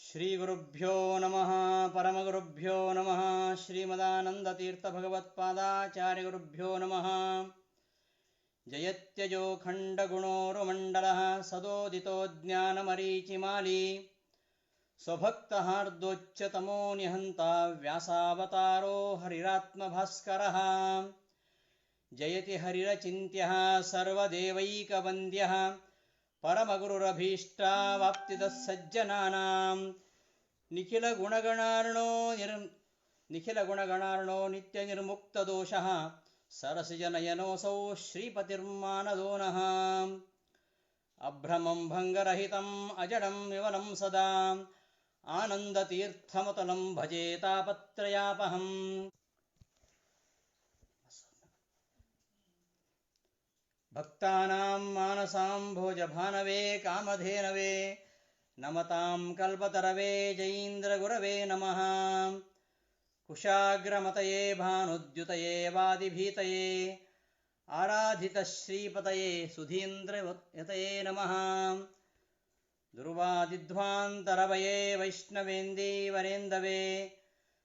ಶ್ರೀಗುರುಭ್ಯೋ ನಮಃ ಪರಮಗುರುಭ್ಯೋ ನಮಃ ಶ್ರೀಮದಾನಂದತೀರ್ಥಭಗವತ್ಪಾದಾಚಾರ್ಯಗುರುಭ್ಯೋ ನಮಃ ಜಯತ್ಯಜೋ ಖಂಡಗುಣೋರುಮಂಡಲಃ ಸದೋದಿತೋ ಜ್ಞಾನಮರೀಚಿಮಾಲಿ ಸ್ವಭಕ್ತಹಾರ್ದೋಚ್ಯತಮೋ ನಿಹಂತ ವ್ಯಾಸಾವತಾರೋ ಹರಿರಾತ್ಮಭಾಸ್ಕರಃ ಜಯತಿ ಹರಿರಚಿಂತ್ಯಃ ಸರ್ವದೇವೈಕವಂದ್ಯಃ ಪರಮಗುರುರಭೀಷ್ಟಾವಾಪ್ತಿದಃ ಸಜ್ಜನಾನಾಂ ನಿಖಿಲಗುಣಗಣಾರ್ಣೋ ನಿತ್ಯನಿರ್ಮುಕ್ತದೋಷಃ ಸರಸಿಜನಯನೋऽಸೌ ಶ್ರೀಪತಿರ್ಮಾನದೋ ನಃ ಅಭ್ರಮಂ ಭಂಗರಹಿತಂ ಅಜಡಂ ವಿಮಲಂ ಸದಾ ಆನಂದತೀರ್ಥಮತುಲಂ ಭಜೆ ತಾಪತ್ರಯಾಪಹಂ. ಭಕ್ತಾನಾಂ ಮಾನಸಾಂಭೋಜಭಾನವೇ ಕಾಮಧೇನವೇ ನಮತಾಂ ಕಲ್ಪತರವೇ ಜಯೀಂದ್ರಗುರವೇ ನಮಃ. ಕುಶಾಗ್ರಮತಯೇ ಭಾನುದ್ಯುತಯೇ ವಾದಿಭೀತಯೇ ಆರಾಧಿತಶ್ರೀಪತಯೇ ಸುಧೀಂದ್ರಯತಯೇ ನಮಃ. ದುರ್ವಾದಿಧ್ವಾಂತರವಯೇ ವೈಷ್ಣವೇಂದೀವರೇಂದವೇ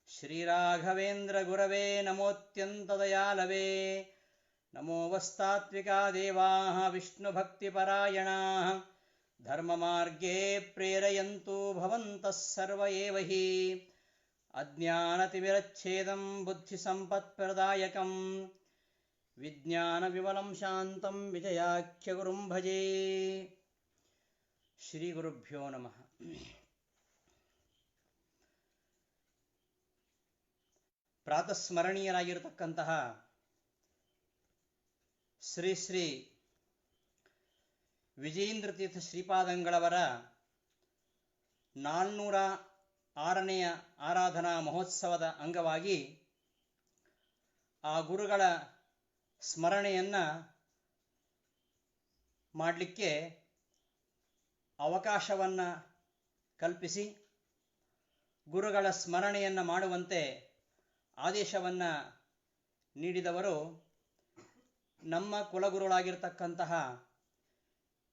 ಶ್ರೀರಾಘವೇಂದ್ರಗುರವೇ ನಮೋತ್ಯಂತದಯಾಲವೇ. ನಮೋ ವಸ್ತಾತ್ವಿಕಾ ದೇವಾಃ ವಿಷ್ಣುಭಕ್ತಿಪರಾಯಣಾಃ ಧರ್ಮಮಾರ್ಗೇ ಪ್ರೇರಯಂತು ಭವಂತಃ ಸರ್ವ ಏವ ಹಿ. ಅಜ್ಞಾನತಿಮಿರಚ್ಛೇದಂ ಬುದ್ಧಿಸಂಪತ್ಪ್ರದಾಯಕಂ ವಿಜ್ಞಾನವಿಮಲಂ ಶಾಂತಂ ವಿಜಯಾಖ್ಯಗುರುಂ ಭಜೆ. ಶ್ರೀಗುರುಭ್ಯೋ ನಮಃ. ಪ್ರಾತಸ್ಮರಣೀಯರಾಗಿರತಕ್ಕಂತಹ ಶ್ರೀ ಶ್ರೀ ವಿಜಯೀಂದ್ರತೀರ್ಥ ಶ್ರೀಪಾದಂಗಳವರ 406ನೇ ಆರಾಧನಾ ಮಹೋತ್ಸವದ ಅಂಗವಾಗಿ ಆ ಗುರುಗಳ ಸ್ಮರಣೆಯನ್ನು ಮಾಡಲಿಕ್ಕೆ ಅವಕಾಶವನ್ನು ಕಲ್ಪಿಸಿ ಗುರುಗಳ ಸ್ಮರಣೆಯನ್ನು ಮಾಡುವಂತೆ ಆದೇಶವನ್ನು ನೀಡಿದವರು ನಮ್ಮ ಕುಲಗುರುಗಳಾಗಿರ್ತಕ್ಕಂತಹ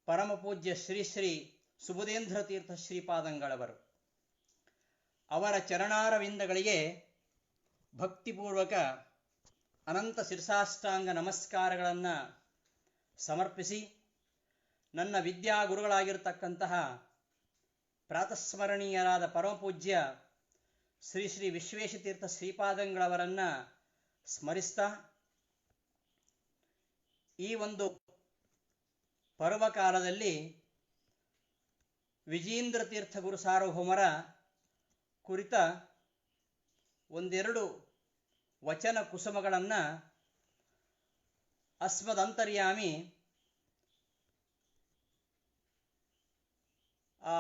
ಪರಮಪೂಜ್ಯ ಶ್ರೀ ಶ್ರೀ ಸುಬುಧೇಂದ್ರ ತೀರ್ಥ ಶ್ರೀಪಾದಂಗಳವರು. ಅವರ ಚರಣಾರವಿಂದಗಳಿಗೆ ಭಕ್ತಿಪೂರ್ವಕ ಅನಂತ ಶಿರಸಾಷ್ಟಾಂಗ ನಮಸ್ಕಾರಗಳನ್ನು ಸಮರ್ಪಿಸಿ ನನ್ನ ವಿದ್ಯಾಗುರುಗಳಾಗಿರ್ತಕ್ಕಂತಹ ಪ್ರಾತಸ್ಮರಣೀಯರಾದ ಪರಮಪೂಜ್ಯ ಶ್ರೀ ಶ್ರೀ ವಿಶ್ವೇಶತೀರ್ಥ ಶ್ರೀಪಾದಂಗಳವರನ್ನು ಸ್ಮರಿಸ್ತಾ ಈ ಒಂದು ಪರ್ವಕಾಲದಲ್ಲಿ ವಿಜಯೀಂದ್ರ ತೀರ್ಥ ಗುರು ಸಾರ್ವಭೌಮರ ಕುರಿತ ಒಂದೆರಡು ವಚನ ಕುಸುಮಗಳನ್ನು ಅಸ್ಮದಂತರ್ಯಾಮಿ ಆ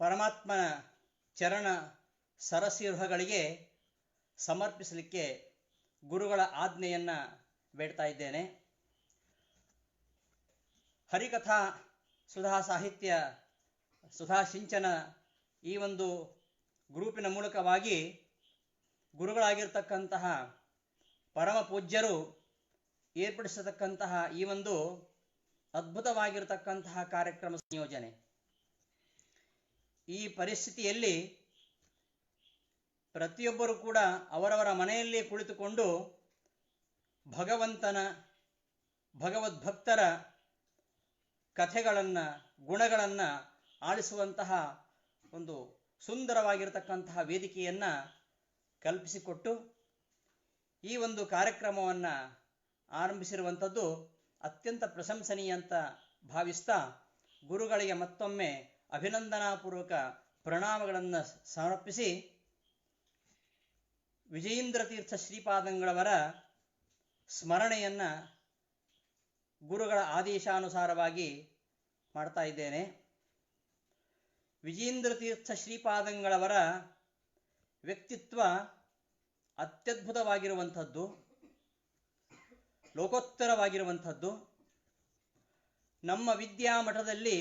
ಪರಮಾತ್ಮನ ಚರಣ ಸರಸಿರುಹಗಳಿಗೆ ಸಮರ್ಪಿಸಲಿಕ್ಕೆ ಗುರುಗಳ ಆಜ್ಞೆಯನ್ನು ಬೇಡ್ತಾ ಇದ್ದೇನೆ. ಹರಿಕಥಾ ಸುಧಾ ಸಾಹಿತ್ಯ ಸುಧಾ ಸಿಂಚನ ಈ ಒಂದು ಗ್ರೂಪಿನ ಮೂಲಕವಾಗಿ ಗುರುಗಳಾಗಿರ್ತಕ್ಕಂತಹ ಪರಮ ಪೂಜ್ಯರು ಏರ್ಪಡಿಸತಕ್ಕಂತಹ ಈ ಒಂದು ಅದ್ಭುತವಾಗಿರತಕ್ಕಂತಹ ಕಾರ್ಯಕ್ರಮ ಸಂಯೋಜನೆ. ಈ ಪರಿಸ್ಥಿತಿಯಲ್ಲಿ ಪ್ರತಿಯೊಬ್ಬರೂ ಕೂಡ ಅವರವರ ಮನೆಯಲ್ಲಿ ಕುಳಿತುಕೊಂಡು ಭಗವಂತನ ಭಗವದ್ಭಕ್ತರ ಕಥೆಗಳನ್ನು ಗುಣಗಳನ್ನು ಆಲಿಸುವಂತಹ ಒಂದು ಸುಂದರವಾಗಿರತಕ್ಕಂತಹ ವೇದಿಕೆಯನ್ನು ಕಲ್ಪಿಸಿಕೊಟ್ಟು ಈ ಒಂದು ಕಾರ್ಯಕ್ರಮವನ್ನು ಆರಂಭಿಸಿರುವಂಥದ್ದು ಅತ್ಯಂತ ಪ್ರಶಂಸನೀಯ ಅಂತ ಭಾವಿಸ್ತಾ ಗುರುಗಳಿಗೆ ಮತ್ತೊಮ್ಮೆ ಅಭಿನಂದನಾಪೂರ್ವಕ ಪ್ರಣಾಮಗಳನ್ನು ಸಮರ್ಪಿಸಿ ವಿಜಯೀಂದ್ರ ತೀರ್ಥ ಶ್ರೀಪಾದಂಗಳವರ ಸ್ಮರಣೆಯನ್ನು ಗುರುಗಳ ಆದೇಶಾನುಸಾರವಾಗಿ ಮಾಡ್ತಾ ಇದ್ದೇನೆ. ವಿಜಯೀಂದ್ರ ತೀರ್ಥ ಶ್ರೀಪಾದಂಗಳವರ ವ್ಯಕ್ತಿತ್ವ ಅತ್ಯದ್ಭುತವಾಗಿರುವಂಥದ್ದು, ಲೋಕೋತ್ತರವಾಗಿರುವಂಥದ್ದು. ನಮ್ಮ ವಿದ್ಯಾಮಠದಲ್ಲಿ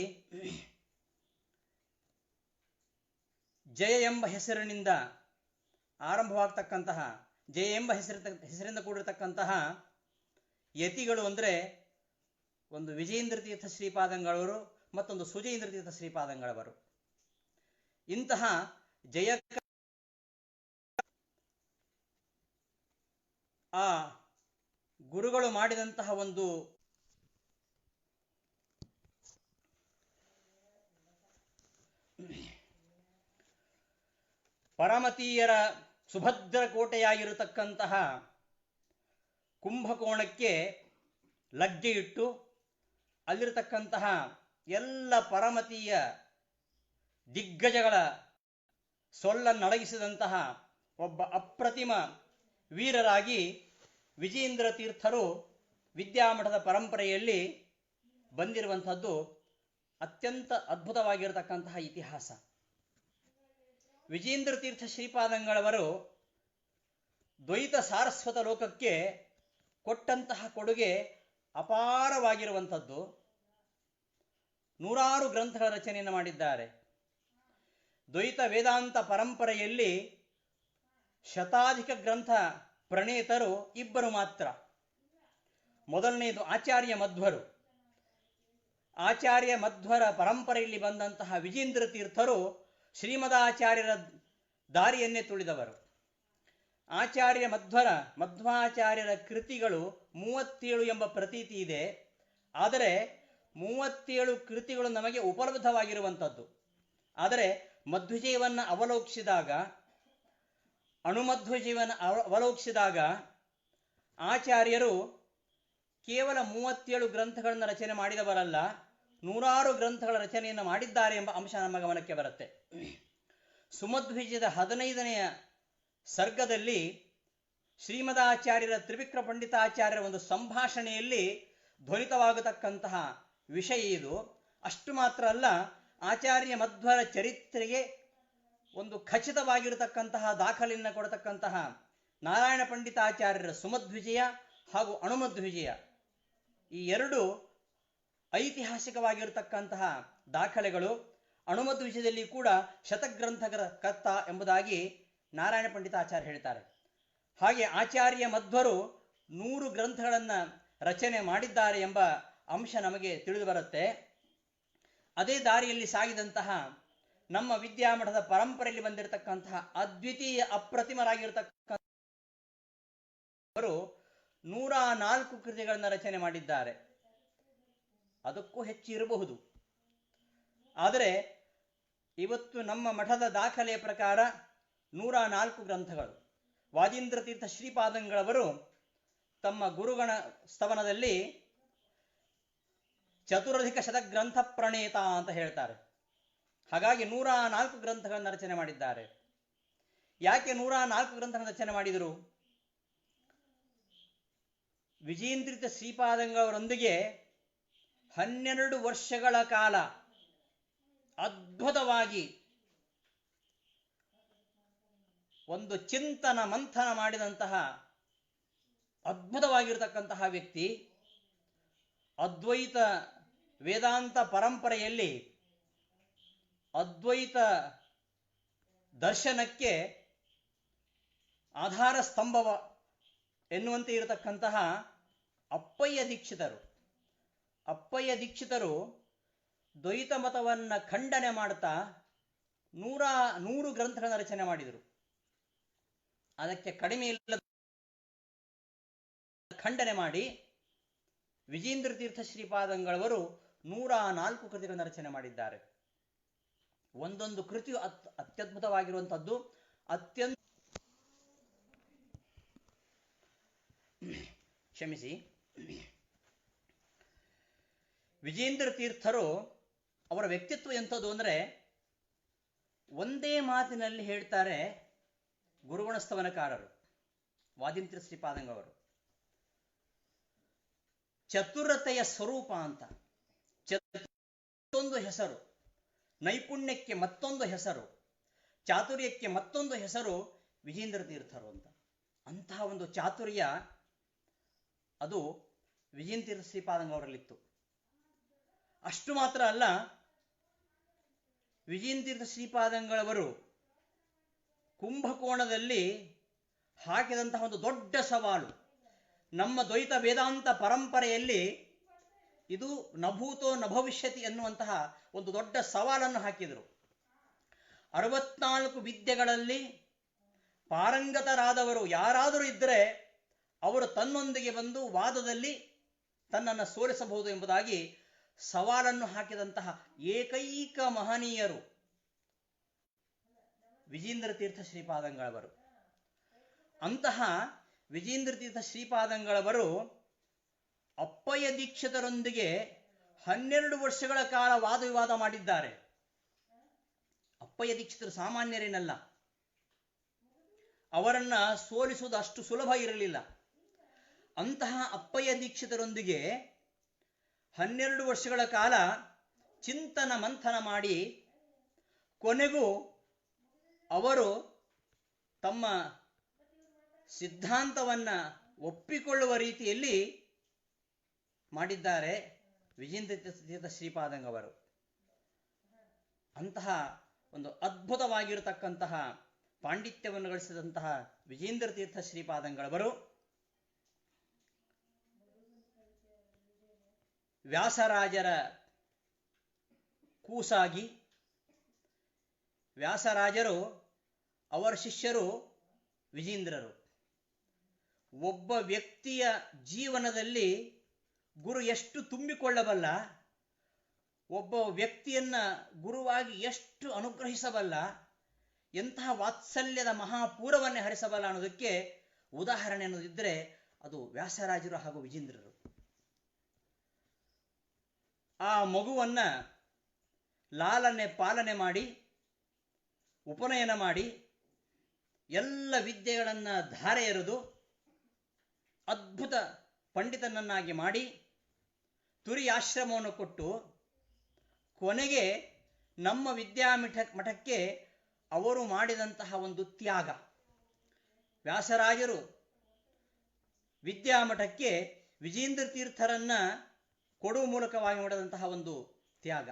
ಜಯ ಎಂಬ ಹೆಸರಿನಿಂದ ಆರಂಭವಾಗ್ತಕ್ಕಂತಹ ಜಯ ಎಂಬ ಹೆಸರಿಂದ ಕೂಡಿರತಕ್ಕಂತಹ ಯತಿಗಳು ಅಂದರೆ ಒಂದು ವಿಜಯೇಂದ್ರ ತೀರ್ಥ ಶ್ರೀಪಾದಂಗಳವರು, ಮತ್ತೊಂದು ಸುಜಯೇಂದ್ರ ತೀರ್ಥ ಶ್ರೀಪಾದಂಗಳವರು. ಇಂತಹ ಜಯ ಆ ಗುರುಗಳು ಮಾಡಿದಂತಹ ಒಂದು ಪರಮತೀಯರ ಸುಭದ್ರ ಕೋಟೆಯಾಗಿರತಕ್ಕಂತಹ ಕುಂಭಕೋಣಕ್ಕೆ ಲಗ್ಗೆ ಇಟ್ಟು ಅಲ್ಲಿರತಕ್ಕಂತಹ ಎಲ್ಲ ಪರಮತೀಯ ದಿಗ್ಗಜಗಳ ಸೊಲ್ಲನ್ನಡಗಿಸಿದಂತಹ ಒಬ್ಬ ಅಪ್ರತಿಮ ವೀರರಾಗಿ ವಿಜೇಂದ್ರ ತೀರ್ಥರು ವಿದ್ಯಾಮಠದ ಪರಂಪರೆಯಲ್ಲಿ ಬಂದಿರುವಂಥದ್ದು ಅತ್ಯಂತ ಅದ್ಭುತವಾಗಿರತಕ್ಕಂತಹ ಇತಿಹಾಸ. ವಿಜೇಂದ್ರ ತೀರ್ಥ ಶ್ರೀಪಾದಂಗಳವರು ದ್ವೈತ ಸಾರಸ್ವತ ಲೋಕಕ್ಕೆ ಕೊಟ್ಟಂತಹ ಕೊಡುಗೆ ಅಪಾರವಾಗಿರುವಂಥದ್ದು. ನೂರಾರು ಗ್ರಂಥಗಳ ರಚನೆಯನ್ನು ಮಾಡಿದ್ದಾರೆ. ದ್ವೈತ ವೇದಾಂತ ಪರಂಪರೆಯಲ್ಲಿ ಶತಾಧಿಕ ಗ್ರಂಥ ಪ್ರಣೇತರು ಇಬ್ಬರು ಮಾತ್ರ. ಮೊದಲನೆಯದು ಆಚಾರ್ಯ ಮಧ್ವರು. ಆಚಾರ್ಯ ಮಧ್ವರ ಪರಂಪರೆಯಲ್ಲಿ ಬಂದಂತಹ ವಿಜೇಂದ್ರ ತೀರ್ಥರು ಶ್ರೀಮದಾಚಾರ್ಯರ ದಾರಿಯನ್ನೇ ತುಳಿದವರು. ಆಚಾರ್ಯ ಮಧ್ವಾಚಾರ್ಯರ ಕೃತಿಗಳು 37 ಎಂಬ ಪ್ರತೀತಿ ಇದೆ. ಆದರೆ 37 ಕೃತಿಗಳು ನಮಗೆ ಉಪಲಬ್ಧವಾಗಿರುವಂಥದ್ದು. ಆದರೆ ಮಧ್ವಜೀವನ ಅವಲೋಕಿಸಿದಾಗ, ಅಣುಮಧ್ವಜೀವನ ಅವಲೋಕಿಸಿದಾಗ ಆಚಾರ್ಯರು ಕೇವಲ 37 ಗ್ರಂಥಗಳನ್ನು ರಚನೆ ಮಾಡಿದವರಲ್ಲ, ನೂರಾರು ಗ್ರಂಥಗಳ ರಚನೆಯನ್ನು ಮಾಡಿದ್ದಾರೆ ಎಂಬ ಅಂಶ ನಮ್ಮ ಗಮನಕ್ಕೆ ಬರುತ್ತೆ. ಸುಮಧ್ವಜದ 15ನೆಯ ಸರ್ಗದಲ್ಲಿ ಶ್ರೀಮದಾಚಾರ್ಯರ ತ್ರಿವಿಕ್ರ ಪಂಡಿತಾಚಾರ್ಯರ ಒಂದು ಸಂಭಾಷಣೆಯಲ್ಲಿ ಧ್ವನಿತವಾಗತಕ್ಕಂತಹ ವಿಷಯ ಇದು. ಅಷ್ಟು ಮಾತ್ರ ಅಲ್ಲ, ಆಚಾರ್ಯ ಮಧ್ವರ ಚರಿತ್ರೆಗೆ ಒಂದು ಖಚಿತವಾಗಿರತಕ್ಕಂತಹ ದಾಖಲೆಯನ್ನು ಕೊಡತಕ್ಕಂತಹ ನಾರಾಯಣ ಪಂಡಿತಾಚಾರ್ಯರ ಸುಮಧ್ವಿಜಯ ಹಾಗೂ ಅಣುಮಧ್ವಿಜಯ, ಈ ಎರಡು ಐತಿಹಾಸಿಕವಾಗಿರತಕ್ಕಂತಹ ದಾಖಲೆಗಳು. ಅಣುಮಧ್ವಿಜಯದಲ್ಲಿ ಕೂಡ ಶತಗ್ರಂಥಗಳ ಕರ್ತ ಎಂಬುದಾಗಿ ನಾರಾಯಣ ಪಂಡಿತಾಚಾರ್ಯ ಹೇಳ್ತಾರೆ. ಹಾಗೆ ಆಚಾರ್ಯ ಮಧ್ವರು 100 ಗ್ರಂಥಗಳನ್ನು ರಚನೆ ಮಾಡಿದ್ದಾರೆ ಎಂಬ ಅಂಶ ನಮಗೆ ತಿಳಿದು ಬರುತ್ತೆ. ಅದೇ ದಾರಿಯಲ್ಲಿ ಸಾಗಿದಂತಹ ನಮ್ಮ ವಿದ್ಯಾಮಠದ ಪರಂಪರೆಯಲ್ಲಿ ಬಂದಿರತಕ್ಕಂತಹ ಅದ್ವಿತೀಯ ಅಪ್ರತಿಮರಾಗಿರ್ತಕ್ಕಂಥವರು 104 ಕೃತಿಗಳನ್ನು ರಚನೆ ಮಾಡಿದ್ದಾರೆ. ಅದಕ್ಕೂ ಹೆಚ್ಚು ಇರಬಹುದು. ಆದರೆ ಇವತ್ತು ನಮ್ಮ ಮಠದ ದಾಖಲೆಯ ಪ್ರಕಾರ 104 ಗ್ರಂಥಗಳು. ವಾದೀಂದ್ರ ತೀರ್ಥ ಶ್ರೀಪಾದಂಗಳವರು ತಮ್ಮ ಗುರುಗಣ ಸ್ತವನದಲ್ಲಿ ಚತುರಧಿಕ ಶತಗ್ರಂಥ ಪ್ರಣೇತ ಅಂತ ಹೇಳ್ತಾರೆ. ಹಾಗಾಗಿ 104 ಗ್ರಂಥಗಳನ್ನು ರಚನೆ ಮಾಡಿದ್ದಾರೆ. ಯಾಕೆ 104 ಗ್ರಂಥಗಳನ್ನು ರಚನೆ ಮಾಡಿದರು? ವಿಜೇಂದ್ರಿತ ಶ್ರೀಪಾದಂಗಳವರೊಂದಿಗೆ 12 ವರ್ಷಗಳ ಕಾಲ ಅದ್ಭುತವಾಗಿ ಒಂದು ಚಿಂತನ ಮಂಥನ ಮಾಡಿದಂತಹ ಅದ್ಭುತವಾಗಿರತಕ್ಕಂತಹ ವ್ಯಕ್ತಿ. ಅದ್ವೈತ ವೇದಾಂತ ಪರಂಪರೆಯಲ್ಲಿ ಅದ್ವೈತ ದರ್ಶನಕ್ಕೆ ಆಧಾರ ಸ್ತಂಭವ ಎನ್ನುವಂತೆ ಇರತಕ್ಕಂತಹ ಅಪ್ಪಯ್ಯ ದೀಕ್ಷಿತರು. ಅಪ್ಪಯ್ಯ ದೀಕ್ಷಿತರು ದ್ವೈತ ಮತವನ್ನು ಖಂಡನೆ ಮಾಡ್ತಾ 100 ಗ್ರಂಥಗಳನ್ನು ರಚನೆ ಮಾಡಿದರು. ಅದಕ್ಕೆ ಕಡಿಮೆ ಇಲ್ಲದ ಖಂಡನೆ ಮಾಡಿ ವಿಜೇಂದ್ರ ತೀರ್ಥ ಶ್ರೀಪಾದಂಗಳವರು 104 ಕೃತಿಗಳನ್ನು ರಚನೆ ಮಾಡಿದ್ದಾರೆ. ಒಂದೊಂದು ಕೃತಿಯು ಅತ್ಯದ್ಭುತವಾಗಿರುವಂಥದ್ದು. ಕ್ಷಮಿಸಿ, ವಿಜೇಂದ್ರ ತೀರ್ಥರು ಅವರ ವ್ಯಕ್ತಿತ್ವ ಎಂಥದ್ದು ಅಂದರೆ, ಒಂದೇ ಮಾತಿನಲ್ಲಿ ಹೇಳ್ತಾರೆ ಗುರುಗುಣಸ್ತವನಕಾರರು ವಾದೀಂದ್ರ ಶ್ರೀಪಾದಂಗಳವರು, ಚತುರತೆಯ ಸ್ವರೂಪ ಅಂತ. ಮತ್ತೊಂದು ಹೆಸರು, ನೈಪುಣ್ಯಕ್ಕೆ ಮತ್ತೊಂದು ಹೆಸರು, ಚಾತುರ್ಯಕ್ಕೆ ಮತ್ತೊಂದು ಹೆಸರು ವಿಜೇಂದ್ರ ತೀರ್ಥರು ಅಂತ. ಅಂತಹ ಒಂದು ಚಾತುರ್ಯ ಅದು ವಿಜೇಂದ್ರ ತೀರ್ಥ ಶ್ರೀಪಾದಂಗಳವರಲ್ಲಿತ್ತು. ಅಷ್ಟು ಮಾತ್ರ ಅಲ್ಲ, ವಿಜೇಂದ್ರ ತೀರ್ಥ ಶ್ರೀಪಾದಂಗಳವರು ಕುಂಭಕೋಣದಲ್ಲಿ ಹಾಕಿದಂತಹ ಒಂದು ದೊಡ್ಡ ಸವಾಲು, ನಮ್ಮ ದ್ವೈತ ವೇದಾಂತ ಪರಂಪರೆಯಲ್ಲಿ ಇದು ನಭೂತೋ ನಭವಿಷ್ಯತಿ ಎನ್ನುವಂತಹ ಒಂದು ದೊಡ್ಡ ಸವಾಲನ್ನು ಹಾಕಿದರು. 64 ವಿದ್ಯೆಗಳಲ್ಲಿ ಪಾರಂಗತರಾದವರು ಯಾರಾದರೂ ಇದ್ದರೆ ಅವರು ತನ್ನೊಂದಿಗೆ ಬಂದು ವಾದದಲ್ಲಿ ತನ್ನನ್ನು ಸೋಲಿಸಬಹುದು ಎಂಬುದಾಗಿ ಸವಾಲನ್ನು ಹಾಕಿದಂತಹ ಏಕೈಕ ಮಹನೀಯರು ವಿಜೇಂದ್ರ ತೀರ್ಥ ಶ್ರೀಪಾದಂಗಳವರು. ಅಂತಹ ವಿಜೇಂದ್ರ ತೀರ್ಥ ಶ್ರೀಪಾದಂಗಳವರು ಅಪ್ಪಯ್ಯ ದೀಕ್ಷಿತರೊಂದಿಗೆ 12 ವರ್ಷಗಳ ಕಾಲ ವಾದ ವಿವಾದ ಮಾಡಿದ್ದಾರೆ. ಅಪ್ಪಯ್ಯ ದೀಕ್ಷಿತರು ಸಾಮಾನ್ಯರೇನಲ್ಲ, ಅವರನ್ನ ಸೋಲಿಸುವುದು ಅಷ್ಟು ಸುಲಭ ಇರಲಿಲ್ಲ. ಅಂತಹ ಅಪ್ಪಯ್ಯ ದೀಕ್ಷಿತರೊಂದಿಗೆ 12 ವರ್ಷಗಳ ಕಾಲ ಚಿಂತನ ಮಂಥನ ಮಾಡಿ ಕೊನೆಗೂ ಅವರು ತಮ್ಮ ಸಿದ್ಧಾಂತವನ್ನ ಒಪ್ಪಿಕೊಳ್ಳುವ ರೀತಿಯಲ್ಲಿ ಮಾಡಿದ್ದಾರೆ ವಿಜೇಂದ್ರ ತೀರ್ಥ ಶ್ರೀಪಾದಂಗಳವರು. ಅಂತಹ ಒಂದು ಅದ್ಭುತವಾಗಿರತಕ್ಕಂತಹ ಪಾಂಡಿತ್ಯವನ್ನು ಗಳಿಸಿದಂತಹ ವಿಜೇಂದ್ರ ತೀರ್ಥ ಶ್ರೀಪಾದಂಗಳವರು ವ್ಯಾಸರಾಜರ ಕೂಸಾಗಿ, ವ್ಯಾಸರಾಜರು ಅವರ ಶಿಷ್ಯರು ವಿಜೇಂದ್ರರು. ಒಬ್ಬ ವ್ಯಕ್ತಿಯ ಜೀವನದಲ್ಲಿ ಗುರು ಎಷ್ಟು ತುಂಬಿಕೊಳ್ಳಬಲ್ಲ, ಒಬ್ಬ ವ್ಯಕ್ತಿಯನ್ನ ಗುರುವಾಗಿ ಎಷ್ಟು ಅನುಗ್ರಹಿಸಬಲ್ಲ, ಎಂತಹ ವಾತ್ಸಲ್ಯದ ಮಹಾಪೂರವನ್ನೇ ಹರಿಸಬಲ್ಲ ಅನ್ನೋದಕ್ಕೆ ಉದಾಹರಣೆ ಅನ್ನೋದಿದ್ದರೆ ಅದು ವ್ಯಾಸರಾಜರು ಹಾಗೂ ವಿಜೇಂದ್ರರು. ಆ ಮಗುವನ್ನ ಲಾಲನೆ ಪಾಲನೆ ಮಾಡಿ ಉಪನಯನ ಮಾಡಿ ಎಲ್ಲ ವಿದ್ಯೆಗಳನ್ನು ಧಾರೆ ಎರೆದು ಅದ್ಭುತ ಪಂಡಿತನನ್ನಾಗಿ ಮಾಡಿ ತುರಿ ಆಶ್ರಮವನ್ನು ಕೊಟ್ಟು ಕೊನೆಗೆ ನಮ್ಮ ಮಠಕ್ಕೆ ಅವರು ಮಾಡಿದಂತಹ ಒಂದು ತ್ಯಾಗ, ವ್ಯಾಸರಾಜರು ವಿದ್ಯಾಮಠಕ್ಕೆ ವಿಜೇಂದ್ರ ತೀರ್ಥರನ್ನ ಕೊಡುವ ಮೂಲಕವಾಗಿ ಮಾಡಿದಂತಹ ಒಂದು ತ್ಯಾಗ,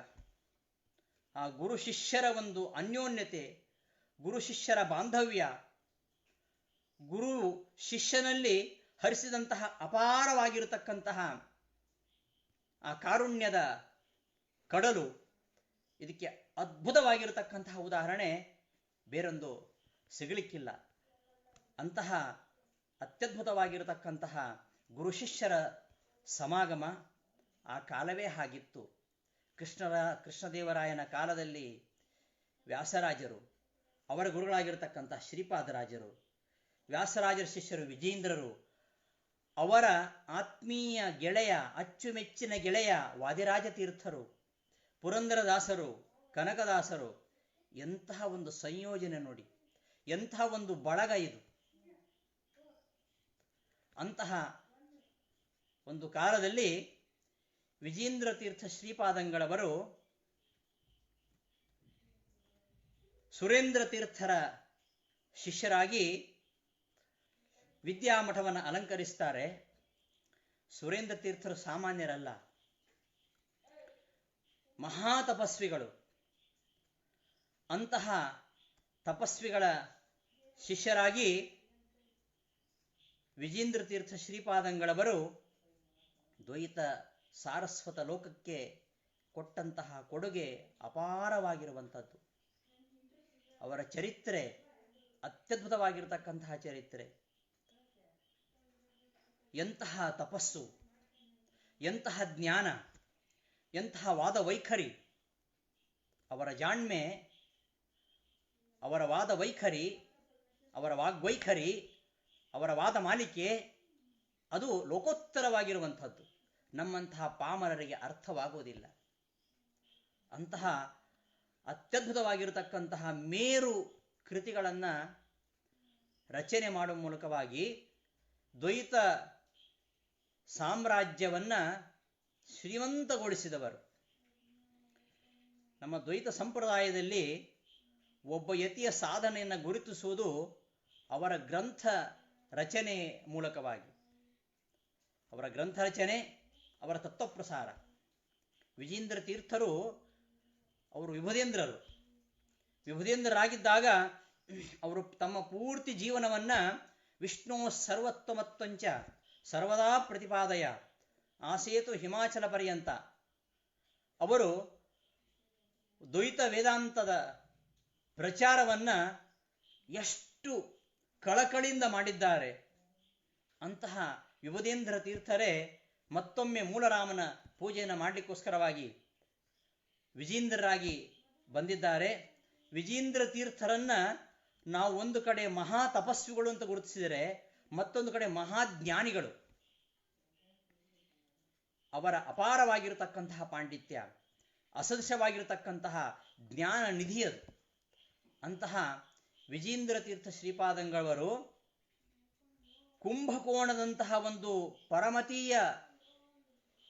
ಆ ಗುರು ಶಿಷ್ಯರ ಒಂದು ಅನ್ಯೋನ್ಯತೆ, ಗುರು ಶಿಷ್ಯರ ಬಾಂಧವ್ಯ, ಗುರು ಶಿಷ್ಯನಲ್ಲಿ ಹರಿಸಿದಂತಹ ಅಪಾರವಾಗಿರತಕ್ಕಂತಹ ಆ ಕಾರುಣ್ಯದ ಕಡಲು, ಇದಕ್ಕೆ ಅದ್ಭುತವಾಗಿರತಕ್ಕಂತಹ ಉದಾಹರಣೆ ಬೇರೊಂದು ಸಿಗಲಿಕ್ಕಿಲ್ಲ. ಅಂತಹ ಅತ್ಯದ್ಭುತವಾಗಿರತಕ್ಕಂತಹ ಗುರು ಶಿಷ್ಯರ ಸಮಾಗಮ ಆ ಕಾಲವೇ ಹಾಗಿತ್ತು. ಕೃಷ್ಣದೇವರಾಯನ ಕಾಲದಲ್ಲಿ ವ್ಯಾಸರಾಜರು, ಅವರ ಗುರುಗಳಾಗಿರ್ತಕ್ಕಂತಹ ಶ್ರೀಪಾದರಾಜರು, ವ್ಯಾಸರಾಜರ ಶಿಷ್ಯರು ವಿಜೇಂದ್ರರು, ಅವರ ಆತ್ಮೀಯ ಗೆಳೆಯ, ಅಚ್ಚುಮೆಚ್ಚಿನ ಗೆಳೆಯ ವಾದಿರಾಜ ತೀರ್ಥರು, ಪುರಂದರದಾಸರು, ಕನಕದಾಸರು, ಎಂತಹ ಒಂದು ಸಂಯೋಜನೆ ನೋಡಿ, ಎಂತಹ ಒಂದು ಬಳಗ ಇದು. ಅಂತಹ ಒಂದು ಕಾಲದಲ್ಲಿ ವಿಜೇಂದ್ರ ತೀರ್ಥ ಶ್ರೀಪಾದಂಗಳವರು ಸುರೇಂದ್ರ ತೀರ್ಥರ ಶಿಷ್ಯರಾಗಿ ವಿದ್ಯಾಮಠವನ್ನು ಅಲಂಕರಿಸ್ತಾರೆ. ಸುರೇಂದ್ರ ತೀರ್ಥರು ಸಾಮಾನ್ಯರಲ್ಲ, ಮಹಾತಪಸ್ವಿಗಳು. ಅಂತಹ ತಪಸ್ವಿಗಳ ಶಿಷ್ಯರಾಗಿ ವಿಜೇಂದ್ರ ತೀರ್ಥ ಶ್ರೀಪಾದಂಗಳವರು ದ್ವೈತ ಸಾರಸ್ವತ ಲೋಕಕ್ಕೆ ಕೊಟ್ಟಂತಹ ಕೊಡುಗೆ ಅಪಾರವಾಗಿರುವಂಥದ್ದು. ಅವರ ಚರಿತ್ರೆ ಅತ್ಯದ್ಭುತವಾಗಿರತಕ್ಕಂತಹ ಚರಿತ್ರೆ. ಎಂತಹ ತಪಸ್ಸು, ಎಂತಹ ಜ್ಞಾನ, ಎಂತಹ ವಾದ ವೈಖರಿ, ಅವರ ಜಾಣ್ಮೆ, ಅವರ ವಾದ ವೈಖರಿ, ಅವರ ವಾಗ್ವೈಖರಿ, ಅವರ ವಾದ ಮಾಲಿಕೆ ಅದು ಲೋಕೋತ್ತರವಾಗಿರುವಂಥದ್ದು. ನಮ್ಮಂತಹ ಪಾಮರರಿಗೆ ಅರ್ಥವಾಗುವುದಿಲ್ಲ. ಅಂತಹ ಅತ್ಯದ್ಭುತವಾಗಿರತಕ್ಕಂತಹ ಮೇರು ಕೃತಿಗಳನ್ನು ರಚನೆ ಮಾಡುವ ಮೂಲಕವಾಗಿ ದ್ವೈತ ಸಾಮ್ರಾಜ್ಯವನ್ನು ಶ್ರೀಮಂತಗೊಳಿಸಿದವರು. ನಮ್ಮ ದ್ವೈತ ಸಂಪ್ರದಾಯದಲ್ಲಿ ಒಬ್ಬ ಯತಿಯ ಸಾಧನೆಯನ್ನು ಗುರುತಿಸುವುದು ಅವರ ಗ್ರಂಥ ರಚನೆ ಮೂಲಕವಾಗಿ. ಅವರ ಗ್ರಂಥ ರಚನೆ, ಅವರ ತತ್ವಪ್ರಸಾರ. ವಿಜೇಂದ್ರ ತೀರ್ಥರು ಅವರು ವಿಭುಧೇಂದ್ರರಾಗಿದ್ದಾಗ ಅವರು ತಮ್ಮ ಪೂರ್ತಿ ಜೀವನವನ್ನ ವಿಷ್ಣು ಸರ್ವತ್ವಮತ್ವಂಚ ಸರ್ವದಾ ಪ್ರತಿಪಾದಯ ಆಸೇತು ಹಿಮಾಚಲ ಪರ್ಯಂತ ಅವರು ದ್ವೈತ ವೇದಾಂತದ ಪ್ರಚಾರವನ್ನ ಎಷ್ಟು ಕಳಕಳಿಯಿಂದ ಮಾಡಿದ್ದಾರೆ. ಅಂತಹ ವಿಭುಧೇಂದ್ರ ತೀರ್ಥರೇ ಮತ್ತೊಮ್ಮೆ ಮೂಲರಾಮನ ಪೂಜೆಯನ್ನು ಮಾಡಲಿಕ್ಕೋಸ್ಕರವಾಗಿ ವಿಜೇಂದ್ರರಾಗಿ ಬಂದಿದ್ದಾರೆ. ವಿಜೇಂದ್ರ ತೀರ್ಥರನ್ನ ನಾವು ಒಂದು ಕಡೆ ಮಹಾ ತಪಸ್ವಿಗಳು ಅಂತ ಗುರುತಿಸಿದರೆ, ಮತ್ತೊಂದು ಕಡೆ ಮಹಾಜ್ಞಾನಿಗಳು. ಅವರ ಅಪಾರವಾಗಿರತಕ್ಕಂತಹ ಪಾಂಡಿತ್ಯ, ಅಸದೃಶವಾಗಿರತಕ್ಕಂತಹ ಜ್ಞಾನ ನಿಧಿಯದು. ಅಂತಹ ವಿಜೇಂದ್ರ ತೀರ್ಥ ಶ್ರೀಪಾದಂಗಳವರು ಕುಂಭಕೋಣದಂತಹ ಒಂದು ಪರಮತೀಯ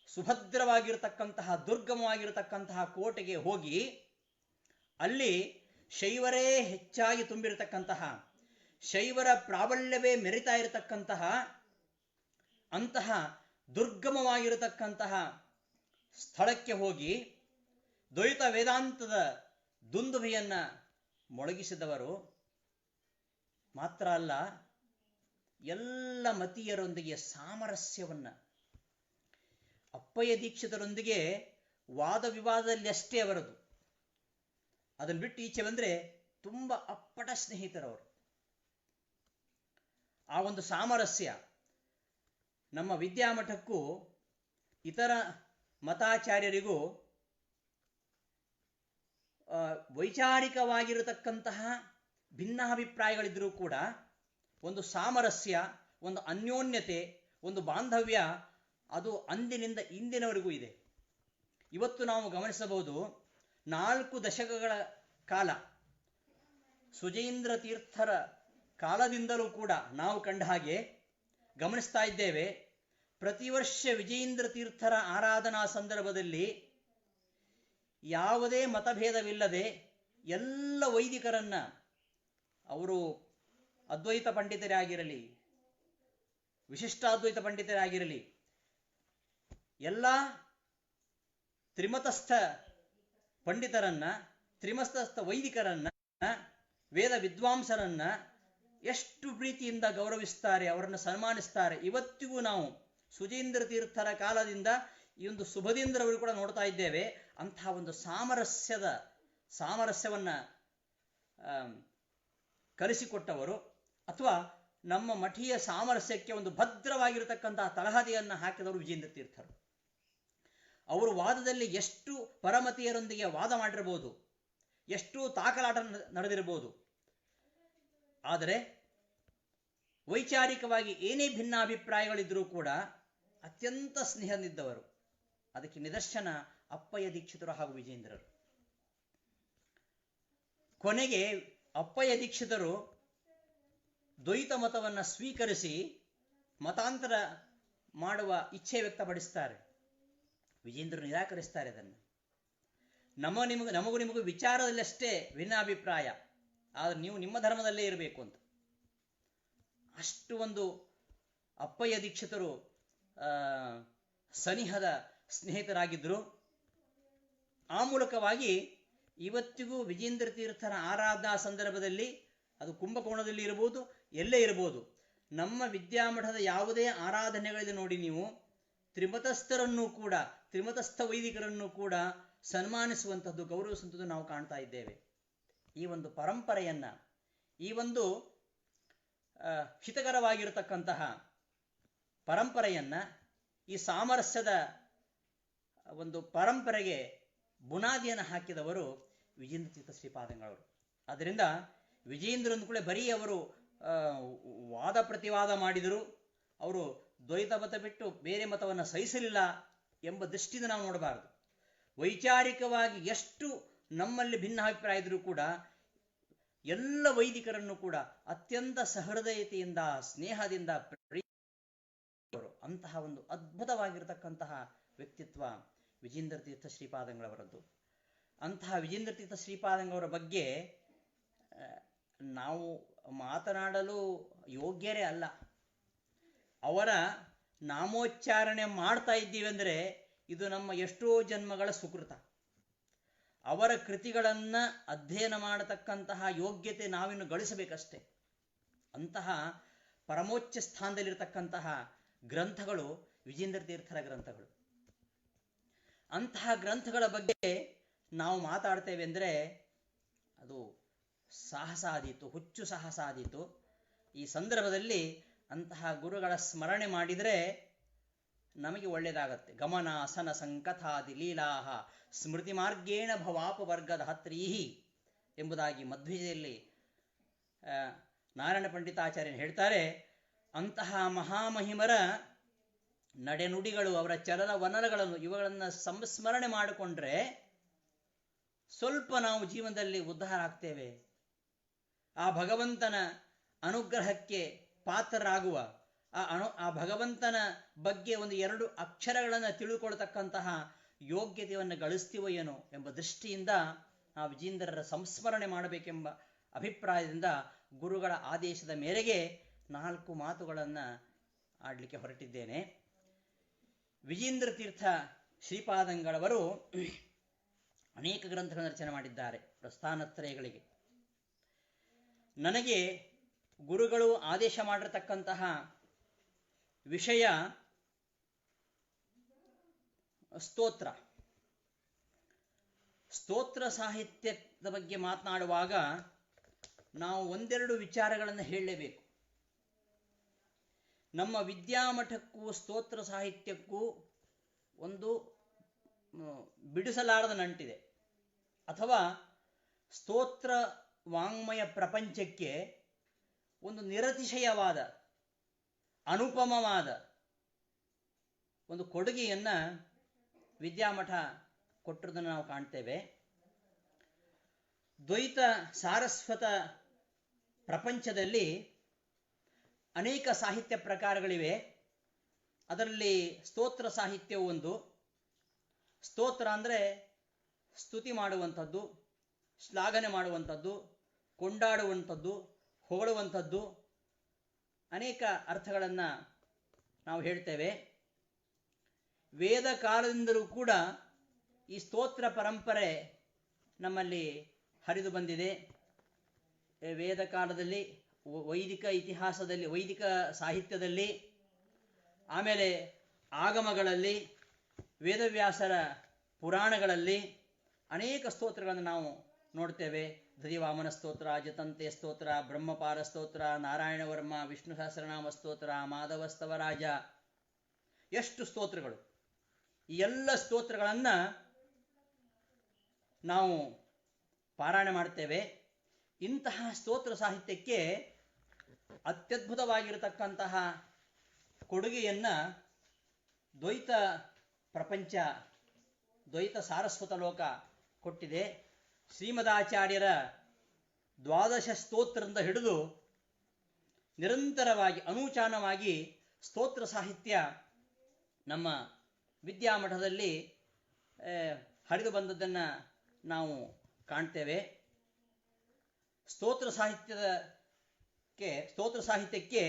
ಸುಭದ್ರವಾಗಿರತಕ್ಕಂತಹ ದುರ್ಗಮವಾಗಿರತಕ್ಕಂತಹ ಕೋಟೆಗೆ ಹೋಗಿ ಅಲ್ಲಿ ಶೈವರೇ ಹೆಚ್ಚಾಗಿ ತುಂಬಿರತಕ್ಕಂತಹ, ಶೈವರ ಪ್ರಾಬಲ್ಯವೇ ಮೆರಿತಾ ಇರತಕ್ಕಂತಹ ಅಂತಹ ದುರ್ಗಮವಾಗಿರತಕ್ಕಂತಹ ಸ್ಥಳಕ್ಕೆ ಹೋಗಿ ದ್ವೈತ ವೇದಾಂತದ ದುಂದುಭೆಯನ್ನ ಮೊಳಗಿಸಿದವರು. ಮಾತ್ರ ಅಲ್ಲ, ಎಲ್ಲ ಮತೀಯರೊಂದಿಗೆ ಸಾಮರಸ್ಯವನ್ನ, ಅಪ್ಪಯ್ಯ ದೀಕ್ಷಿತರೊಂದಿಗೆ ವಾದ ವಿವಾದದಲ್ಲಿ ಅಷ್ಟೇ ಅವರದು. ಅದನ್ನು ಬಿಟ್ಟು ಈಚೆ ಬಂದ್ರೆ ತುಂಬ ಅಪ್ಪಟ ಸ್ನೇಹಿತರವರು. ಆ ಒಂದು ಸಾಮರಸ್ಯ ನಮ್ಮ ವಿದ್ಯಾಮಠಕ್ಕೂ ಇತರ ಮತಾಚಾರ್ಯರಿಗೂ ವೈಚಾರಿಕವಾಗಿರತಕ್ಕಂತಹ ಭಿನ್ನಾಭಿಪ್ರಾಯಗಳಿದ್ರೂ ಕೂಡ ಒಂದು ಸಾಮರಸ್ಯ, ಒಂದು ಅನ್ಯೋನ್ಯತೆ, ಒಂದು ಬಾಂಧವ್ಯ ಅದು ಅಂದಿನಿಂದ ಇಂದಿನವರೆಗೂ ಇದೆ. ಇವತ್ತು ನಾವು ಗಮನಿಸಬಹುದು, 4 ದಶಕಗಳ ಕಾಲ ಸುಜೇಂದ್ರ ತೀರ್ಥರ ಕಾಲದಿಂದಲೂ ಕೂಡ ನಾವು ಕಂಡ ಹಾಗೆ ಗಮನಿಸ್ತಾ ಇದ್ದೇವೆ. ಪ್ರತಿ ವರ್ಷ ವಿಜೇಂದ್ರ ತೀರ್ಥರ ಆರಾಧನಾ ಸಂದರ್ಭದಲ್ಲಿ ಯಾವುದೇ ಮತಭೇದವಿಲ್ಲದೆ ಎಲ್ಲ ವೈದಿಕರನ್ನ, ಅವರು ಅದ್ವೈತ ಪಂಡಿತರೇ ಆಗಿರಲಿ, ವಿಶಿಷ್ಟಾದ್ವೈತ ಪಂಡಿತರೇ ಆಗಿರಲಿ, ಎಲ್ಲ ತ್ರಿಮತಸ್ಥ ಪಂಡಿತರನ್ನ, ತ್ರಿಮತಸ್ಥ ವೈದಿಕರನ್ನ, ವೇದ ವಿದ್ವಾಂಸರನ್ನ ಎಷ್ಟು ಪ್ರೀತಿಯಿಂದ ಗೌರವಿಸ್ತಾರೆ, ಅವರನ್ನು ಸನ್ಮಾನಿಸ್ತಾರೆ. ಇವತ್ತಿಗೂ ನಾವು ಸುಜೇಂದ್ರ ತೀರ್ಥರ ಕಾಲದಿಂದ ಈ ಒಂದು ಸುಭದೇಂದ್ರವರು ಕೂಡ ನೋಡ್ತಾ ಇದ್ದೇವೆ. ಅಂತಹ ಒಂದು ಸಾಮರಸ್ಯವನ್ನ ಕಲಿಸಿಕೊಟ್ಟವರು, ಅಥವಾ ನಮ್ಮ ಮಠೀಯ ಸಾಮರಸ್ಯಕ್ಕೆ ಒಂದು ಭದ್ರವಾಗಿರತಕ್ಕಂತಹ ತಳಹದಿಯನ್ನ ಹಾಕಿದವರು ವಿಜೇಂದ್ರ ತೀರ್ಥರು. ಅವರು ವಾದದಲ್ಲಿ ಎಷ್ಟು ಪರಮತೀಯರೊಂದಿಗೆ ವಾದ ಮಾಡಿರಬಹುದು, ಎಷ್ಟು ತಾಕಲಾಟ ನಡೆದಿರಬಹುದು, ಆದರೆ ವೈಚಾರಿಕವಾಗಿ ಏನೇ ಭಿನ್ನಾಭಿಪ್ರಾಯಗಳಿದ್ರೂ ಕೂಡ ಅತ್ಯಂತ ಸ್ನೇಹದಿದ್ದವರು. ಅದಕ್ಕೆ ನಿದರ್ಶನ ಅಪ್ಪಯ್ಯ ದೀಕ್ಷಿತರು ಹಾಗೂ ವಿಜೇಂದ್ರರು. ಕೊನೆಗೆ ಅಪ್ಪಯ್ಯ ದೀಕ್ಷಿತರು ದ್ವೈತ ಮತವನ್ನು ಸ್ವೀಕರಿಸಿ ಮತಾಂತರ ಮಾಡುವ ಇಚ್ಛೆ ವ್ಯಕ್ತಪಡಿಸ್ತಾರೆ. ವಿಜೇಂದ್ರರು ನಿರಾಕರಿಸ್ತಾರೆ ಅದನ್ನು. ನಮಗೂ ನಿಮಗೂ ವಿಚಾರದಲ್ಲಿ ಅಷ್ಟೇ ಭಿನ್ನಾಭಿಪ್ರಾಯ, ಆದರೆ ನೀವು ನಿಮ್ಮ ಧರ್ಮದಲ್ಲೇ ಇರಬೇಕು ಅಂತ. ಅಷ್ಟು ಒಂದು ಅಪ್ಪಯ್ಯ ದೀಕ್ಷಿತರು ಸನಿಹದ ಸ್ನೇಹಿತರಾಗಿದ್ದರು. ಆ ಮೂಲಕವಾಗಿ ಇವತ್ತಿಗೂ ವಿಜೇಂದ್ರ ತೀರ್ಥರ ಆರಾಧನಾ ಸಂದರ್ಭದಲ್ಲಿ, ಅದು ಕುಂಭಕೋಣದಲ್ಲಿ ಇರಬಹುದು, ಎಲ್ಲೇ ಇರಬಹುದು, ನಮ್ಮ ವಿದ್ಯಾಮಠದ ಯಾವುದೇ ಆರಾಧನೆಗಳಿದೆ ನೋಡಿ, ನೀವು ತ್ರಿಮತಸ್ಥರನ್ನು ಕೂಡ, ತ್ರಿಮತಸ್ಥ ವೈದಿಕರನ್ನು ಕೂಡ ಸನ್ಮಾನಿಸುವಂಥದ್ದು, ಗೌರವಿಸುವಂಥದ್ದು ನಾವು ಕಾಣ್ತಾ ಇದ್ದೇವೆ. ಈ ಒಂದು ಪರಂಪರೆಯನ್ನ, ಈ ಒಂದು ಹಿತಕರವಾಗಿರತಕ್ಕಂತಹ ಪರಂಪರೆಯನ್ನ, ಈ ಸಾಮರಸ್ಯದ ಒಂದು ಪರಂಪರೆಗೆ ಬುನಾದಿಯನ್ನು ಹಾಕಿದವರು ವಿಜೇಂದ್ರ ತೀರ್ಥ ಶ್ರೀಪಾದಂಗಳವರು. ಆದ್ದರಿಂದ ವಿಜೇಂದ್ರ ಕೂಡ ಬರೀ ಅವರು ವಾದ ಪ್ರತಿವಾದ ಮಾಡಿದರು, ಅವರು ದ್ವೈತ ಮತ ಬಿಟ್ಟು ಬೇರೆ ಮತವನ್ನು ಸಹಿಸಲಿಲ್ಲ ಎಂಬ ದೃಷ್ಟಿಯಿಂದ ನಾವು ನೋಡಬಾರದು. ವೈಚಾರಿಕವಾಗಿ ಎಷ್ಟು ನಮ್ಮಲ್ಲಿ ಭಿನ್ನಾಭಿಪ್ರಾಯ ಇದ್ರೂ ಕೂಡ ಎಲ್ಲ ವೈದಿಕರನ್ನು ಕೂಡ ಅತ್ಯಂತ ಸಹೃದಯತೆಯಿಂದ, ಸ್ನೇಹದಿಂದ ಅಂತಹ ಒಂದು ಅದ್ಭುತವಾಗಿರತಕ್ಕಂತಹ ವ್ಯಕ್ತಿತ್ವ ವಿಜೇಂದ್ರ ತೀರ್ಥ ಶ್ರೀಪಾದಂಗಳವರದ್ದು. ಅಂತಹ ವಿಜೇಂದ್ರ ತೀರ್ಥ ಶ್ರೀಪಾದಂಗಳವರ ಬಗ್ಗೆ ನಾವು ಮಾತನಾಡಲು ಯೋಗ್ಯರೇ ಅಲ್ಲ. ಅವರ ನಾಮೋಚ್ಚಾರಣೆ ಮಾಡ್ತಾ ಇದ್ದೀವಿ ಅಂದರೆ ಇದು ನಮ್ಮ ಎಷ್ಟೋ ಜನ್ಮಗಳ ಸುಕೃತ. ಅವರ ಕೃತಿಗಳನ್ನು ಅಧ್ಯಯನ ಮಾಡತಕ್ಕಂತಹ ಯೋಗ್ಯತೆ ನಾವಿನ್ನು ಗಳಿಸಬೇಕಷ್ಟೆ. ಅಂತಹ ಪರಮೋಚ್ಚ ಸ್ಥಾನದಲ್ಲಿರತಕ್ಕಂತಹ ಗ್ರಂಥಗಳು ವಿಜೇಂದ್ರ ತೀರ್ಥರ ಗ್ರಂಥಗಳು. ಅಂತಹ ಗ್ರಂಥಗಳ ಬಗ್ಗೆ ನಾವು ಮಾತಾಡ್ತೇವೆ ಅಂದರೆ ಅದು ಸಾಹಸ ಆದೀತು, ಹುಚ್ಚು ಸಾಹಸ ಆದೀತು. ಈ ಸಂದರ್ಭದಲ್ಲಿ ಅಂತಹ ಗುರುಗಳ ಸ್ಮರಣೆ ಮಾಡಿದರೆ ನಮಗೆ ಒಳ್ಳೆಯದಾಗತ್ತೆ. ಗಮನ ಅಸನ ಸಂಕಥಾದಿ ಲೀಲಾಹ ಸ್ಮೃತಿ ಮಾರ್ಗೇಣ ಭವಾಪವರ್ಗದ ಹತ್ರೀಹಿ ಎಂಬುದಾಗಿ ಮಧ್ವಿಜಯಲ್ಲಿ ನಾರಾಯಣ ಪಂಡಿತಾಚಾರ್ಯರು ಹೇಳ್ತಾರೆ. ಅಂತಹ ಮಹಾಮಹಿಮರ ನಡೆನುಡಿಗಳು, ಅವರ ಚಲನ ವನನಗಳನ್ನು, ಇವುಗಳನ್ನು ಸಂಸ್ಮರಣೆ ಮಾಡಿಕೊಂಡ್ರೆ ಸ್ವಲ್ಪ ನಾವು ಜೀವನದಲ್ಲಿ ಉದ್ಧಾರ ಆಗ್ತೇವೆ. ಆ ಭಗವಂತನ ಅನುಗ್ರಹಕ್ಕೆ ಪಾತ್ರರಾಗುವ, ಆ ಭಗವಂತನ ಬಗ್ಗೆ ಒಂದು 2 ಅಕ್ಷರಗಳನ್ನು ತಿಳಿದುಕೊಳ್ತಕ್ಕಂತಹ ಯೋಗ್ಯತೆಯನ್ನು ಗಳಿಸ್ತೀವೋ ಏನೋ ಎಂಬ ದೃಷ್ಟಿಯಿಂದ ಆ ವಿಜೇಂದ್ರರ ಸಂಸ್ಮರಣೆ ಮಾಡಬೇಕೆಂಬ ಅಭಿಪ್ರಾಯದಿಂದ ಗುರುಗಳ ಆದೇಶದ ಮೇರೆಗೆ 4 ಮಾತುಗಳನ್ನು ಆಡಲಿಕ್ಕೆ ಹೊರಟಿದ್ದೇನೆ. ವಿಜೇಂದ್ರ ತೀರ್ಥ ಶ್ರೀಪಾದಂಗಳವರು ಅನೇಕ ಗ್ರಂಥಗಳನ್ನು ರಚನೆ ಮಾಡಿದ್ದಾರೆ ಪ್ರಸ್ಥಾನತ್ರಯಗಳಿಗೆ. ನನಗೆ ಗುರುಗಳು ಆದೇಶ ಮಾಡಿರತಕ್ಕಂತಹ ವಿಷಯ ಸ್ತೋತ್ರ. ಸ್ತೋತ್ರ ಸಾಹಿತ್ಯದ ಬಗ್ಗೆ ಮಾತನಾಡುವಾಗ ನಾವು 1-2 ವಿಚಾರಗಳನ್ನು ಹೇಳಲೇಬೇಕು. ನಮ್ಮ ವಿದ್ಯಾಮಠಕ್ಕೂ ಸ್ತೋತ್ರ ಸಾಹಿತ್ಯಕ್ಕೂ ಒಂದು ಬಿಡಿಸಲಾರದ ನಂಟಿದೆ. ಅಥವಾ ಸ್ತೋತ್ರ ವಾಂಗ್ಮಯ ಪ್ರಪಂಚಕ್ಕೆ ಒಂದು ನಿರತಿಶಯವಾದ, ಅನುಪಮವಾದ ಒಂದು ಕೊಡುಗೆಯನ್ನು ವಿದ್ಯಾಮಠ ಕೊಟ್ಟಿರೋದನ್ನು ನಾವು ಕಾಣ್ತೇವೆ. ದ್ವೈತ ಸಾರಸ್ವತ ಪ್ರಪಂಚದಲ್ಲಿ ಅನೇಕ ಸಾಹಿತ್ಯ ಪ್ರಕಾರಗಳಿವೆ. ಅದರಲ್ಲಿ ಸ್ತೋತ್ರ ಸಾಹಿತ್ಯವು ಒಂದು. ಸ್ತೋತ್ರ ಅಂದರೆ ಸ್ತುತಿ ಮಾಡುವಂಥದ್ದು, ಶ್ಲಾಘನೆ ಮಾಡುವಂಥದ್ದು, ಕೊಂಡಾಡುವಂಥದ್ದು, ಹೊಗಳುವಂಥದ್ದು, ಅನೇಕ ಅರ್ಥಗಳನ್ನು ನಾವು ಹೇಳ್ತೇವೆ. ವೇದ ಕಾಲದಿಂದಲೂ ಕೂಡ ಈ ಸ್ತೋತ್ರ ಪರಂಪರೆ ನಮ್ಮಲ್ಲಿ ಹರಿದು ಬಂದಿದೆ. ವೇದ ಕಾಲದಲ್ಲಿ, ವೈದಿಕ ಇತಿಹಾಸದಲ್ಲಿ, ವೈದಿಕ ಸಾಹಿತ್ಯದಲ್ಲಿ, ಆಮೇಲೆ ಆಗಮಗಳಲ್ಲಿ, ವೇದವ್ಯಾಸರ ಪುರಾಣಗಳಲ್ಲಿ ಅನೇಕ ಸ್ತೋತ್ರಗಳನ್ನು ನಾವು ನೋಡ್ತೇವೆ. ಧೃತಿವಾಮನ ಸ್ತೋತ್ರ, ಜತಂತೆ ಸ್ತೋತ್ರ, ಬ್ರಹ್ಮಪಾರ ಸ್ತೋತ್ರ, ನಾರಾಯಣ ವರ್ಮ, ವಿಷ್ಣು ಸಹಸ್ರನಾಮ ಸ್ತೋತ್ರ, ಮಾಧವಸ್ತವರಾಜ, ಎಷ್ಟು ಸ್ತೋತ್ರಗಳು! ಈ ಎಲ್ಲ ಸ್ತೋತ್ರಗಳನ್ನು ನಾವು ಪಾರಾಯಣ ಮಾಡ್ತೇವೆ. ಇಂತಹ ಸ್ತೋತ್ರ ಸಾಹಿತ್ಯಕ್ಕೆ ಅತ್ಯದ್ಭುತವಾಗಿರತಕ್ಕಂತಹ ಕೊಡುಗೆಯನ್ನು ದ್ವೈತ ಪ್ರಪಂಚ, ದ್ವೈತ ಸಾರಸ್ವತ ಲೋಕ ಕೊಟ್ಟಿದೆ. ಶ್ರೀಮದಾಚಾರ್ಯರ 12 ಸ್ತೋತ್ರದಿಂದ ಹಿಡಿದು ನಿರಂತರವಾಗಿ ಅನೂಚಾನವಾಗಿ ಸ್ತೋತ್ರ ಸಾಹಿತ್ಯ ನಮ್ಮ ವಿದ್ಯಾಮಠದಲ್ಲಿ ಹರಿದು ಬಂದದ್ದನ್ನು ನಾವು ಕಾಣ್ತೇವೆ. ಸ್ತೋತ್ರ ಸಾಹಿತ್ಯಕ್ಕೆ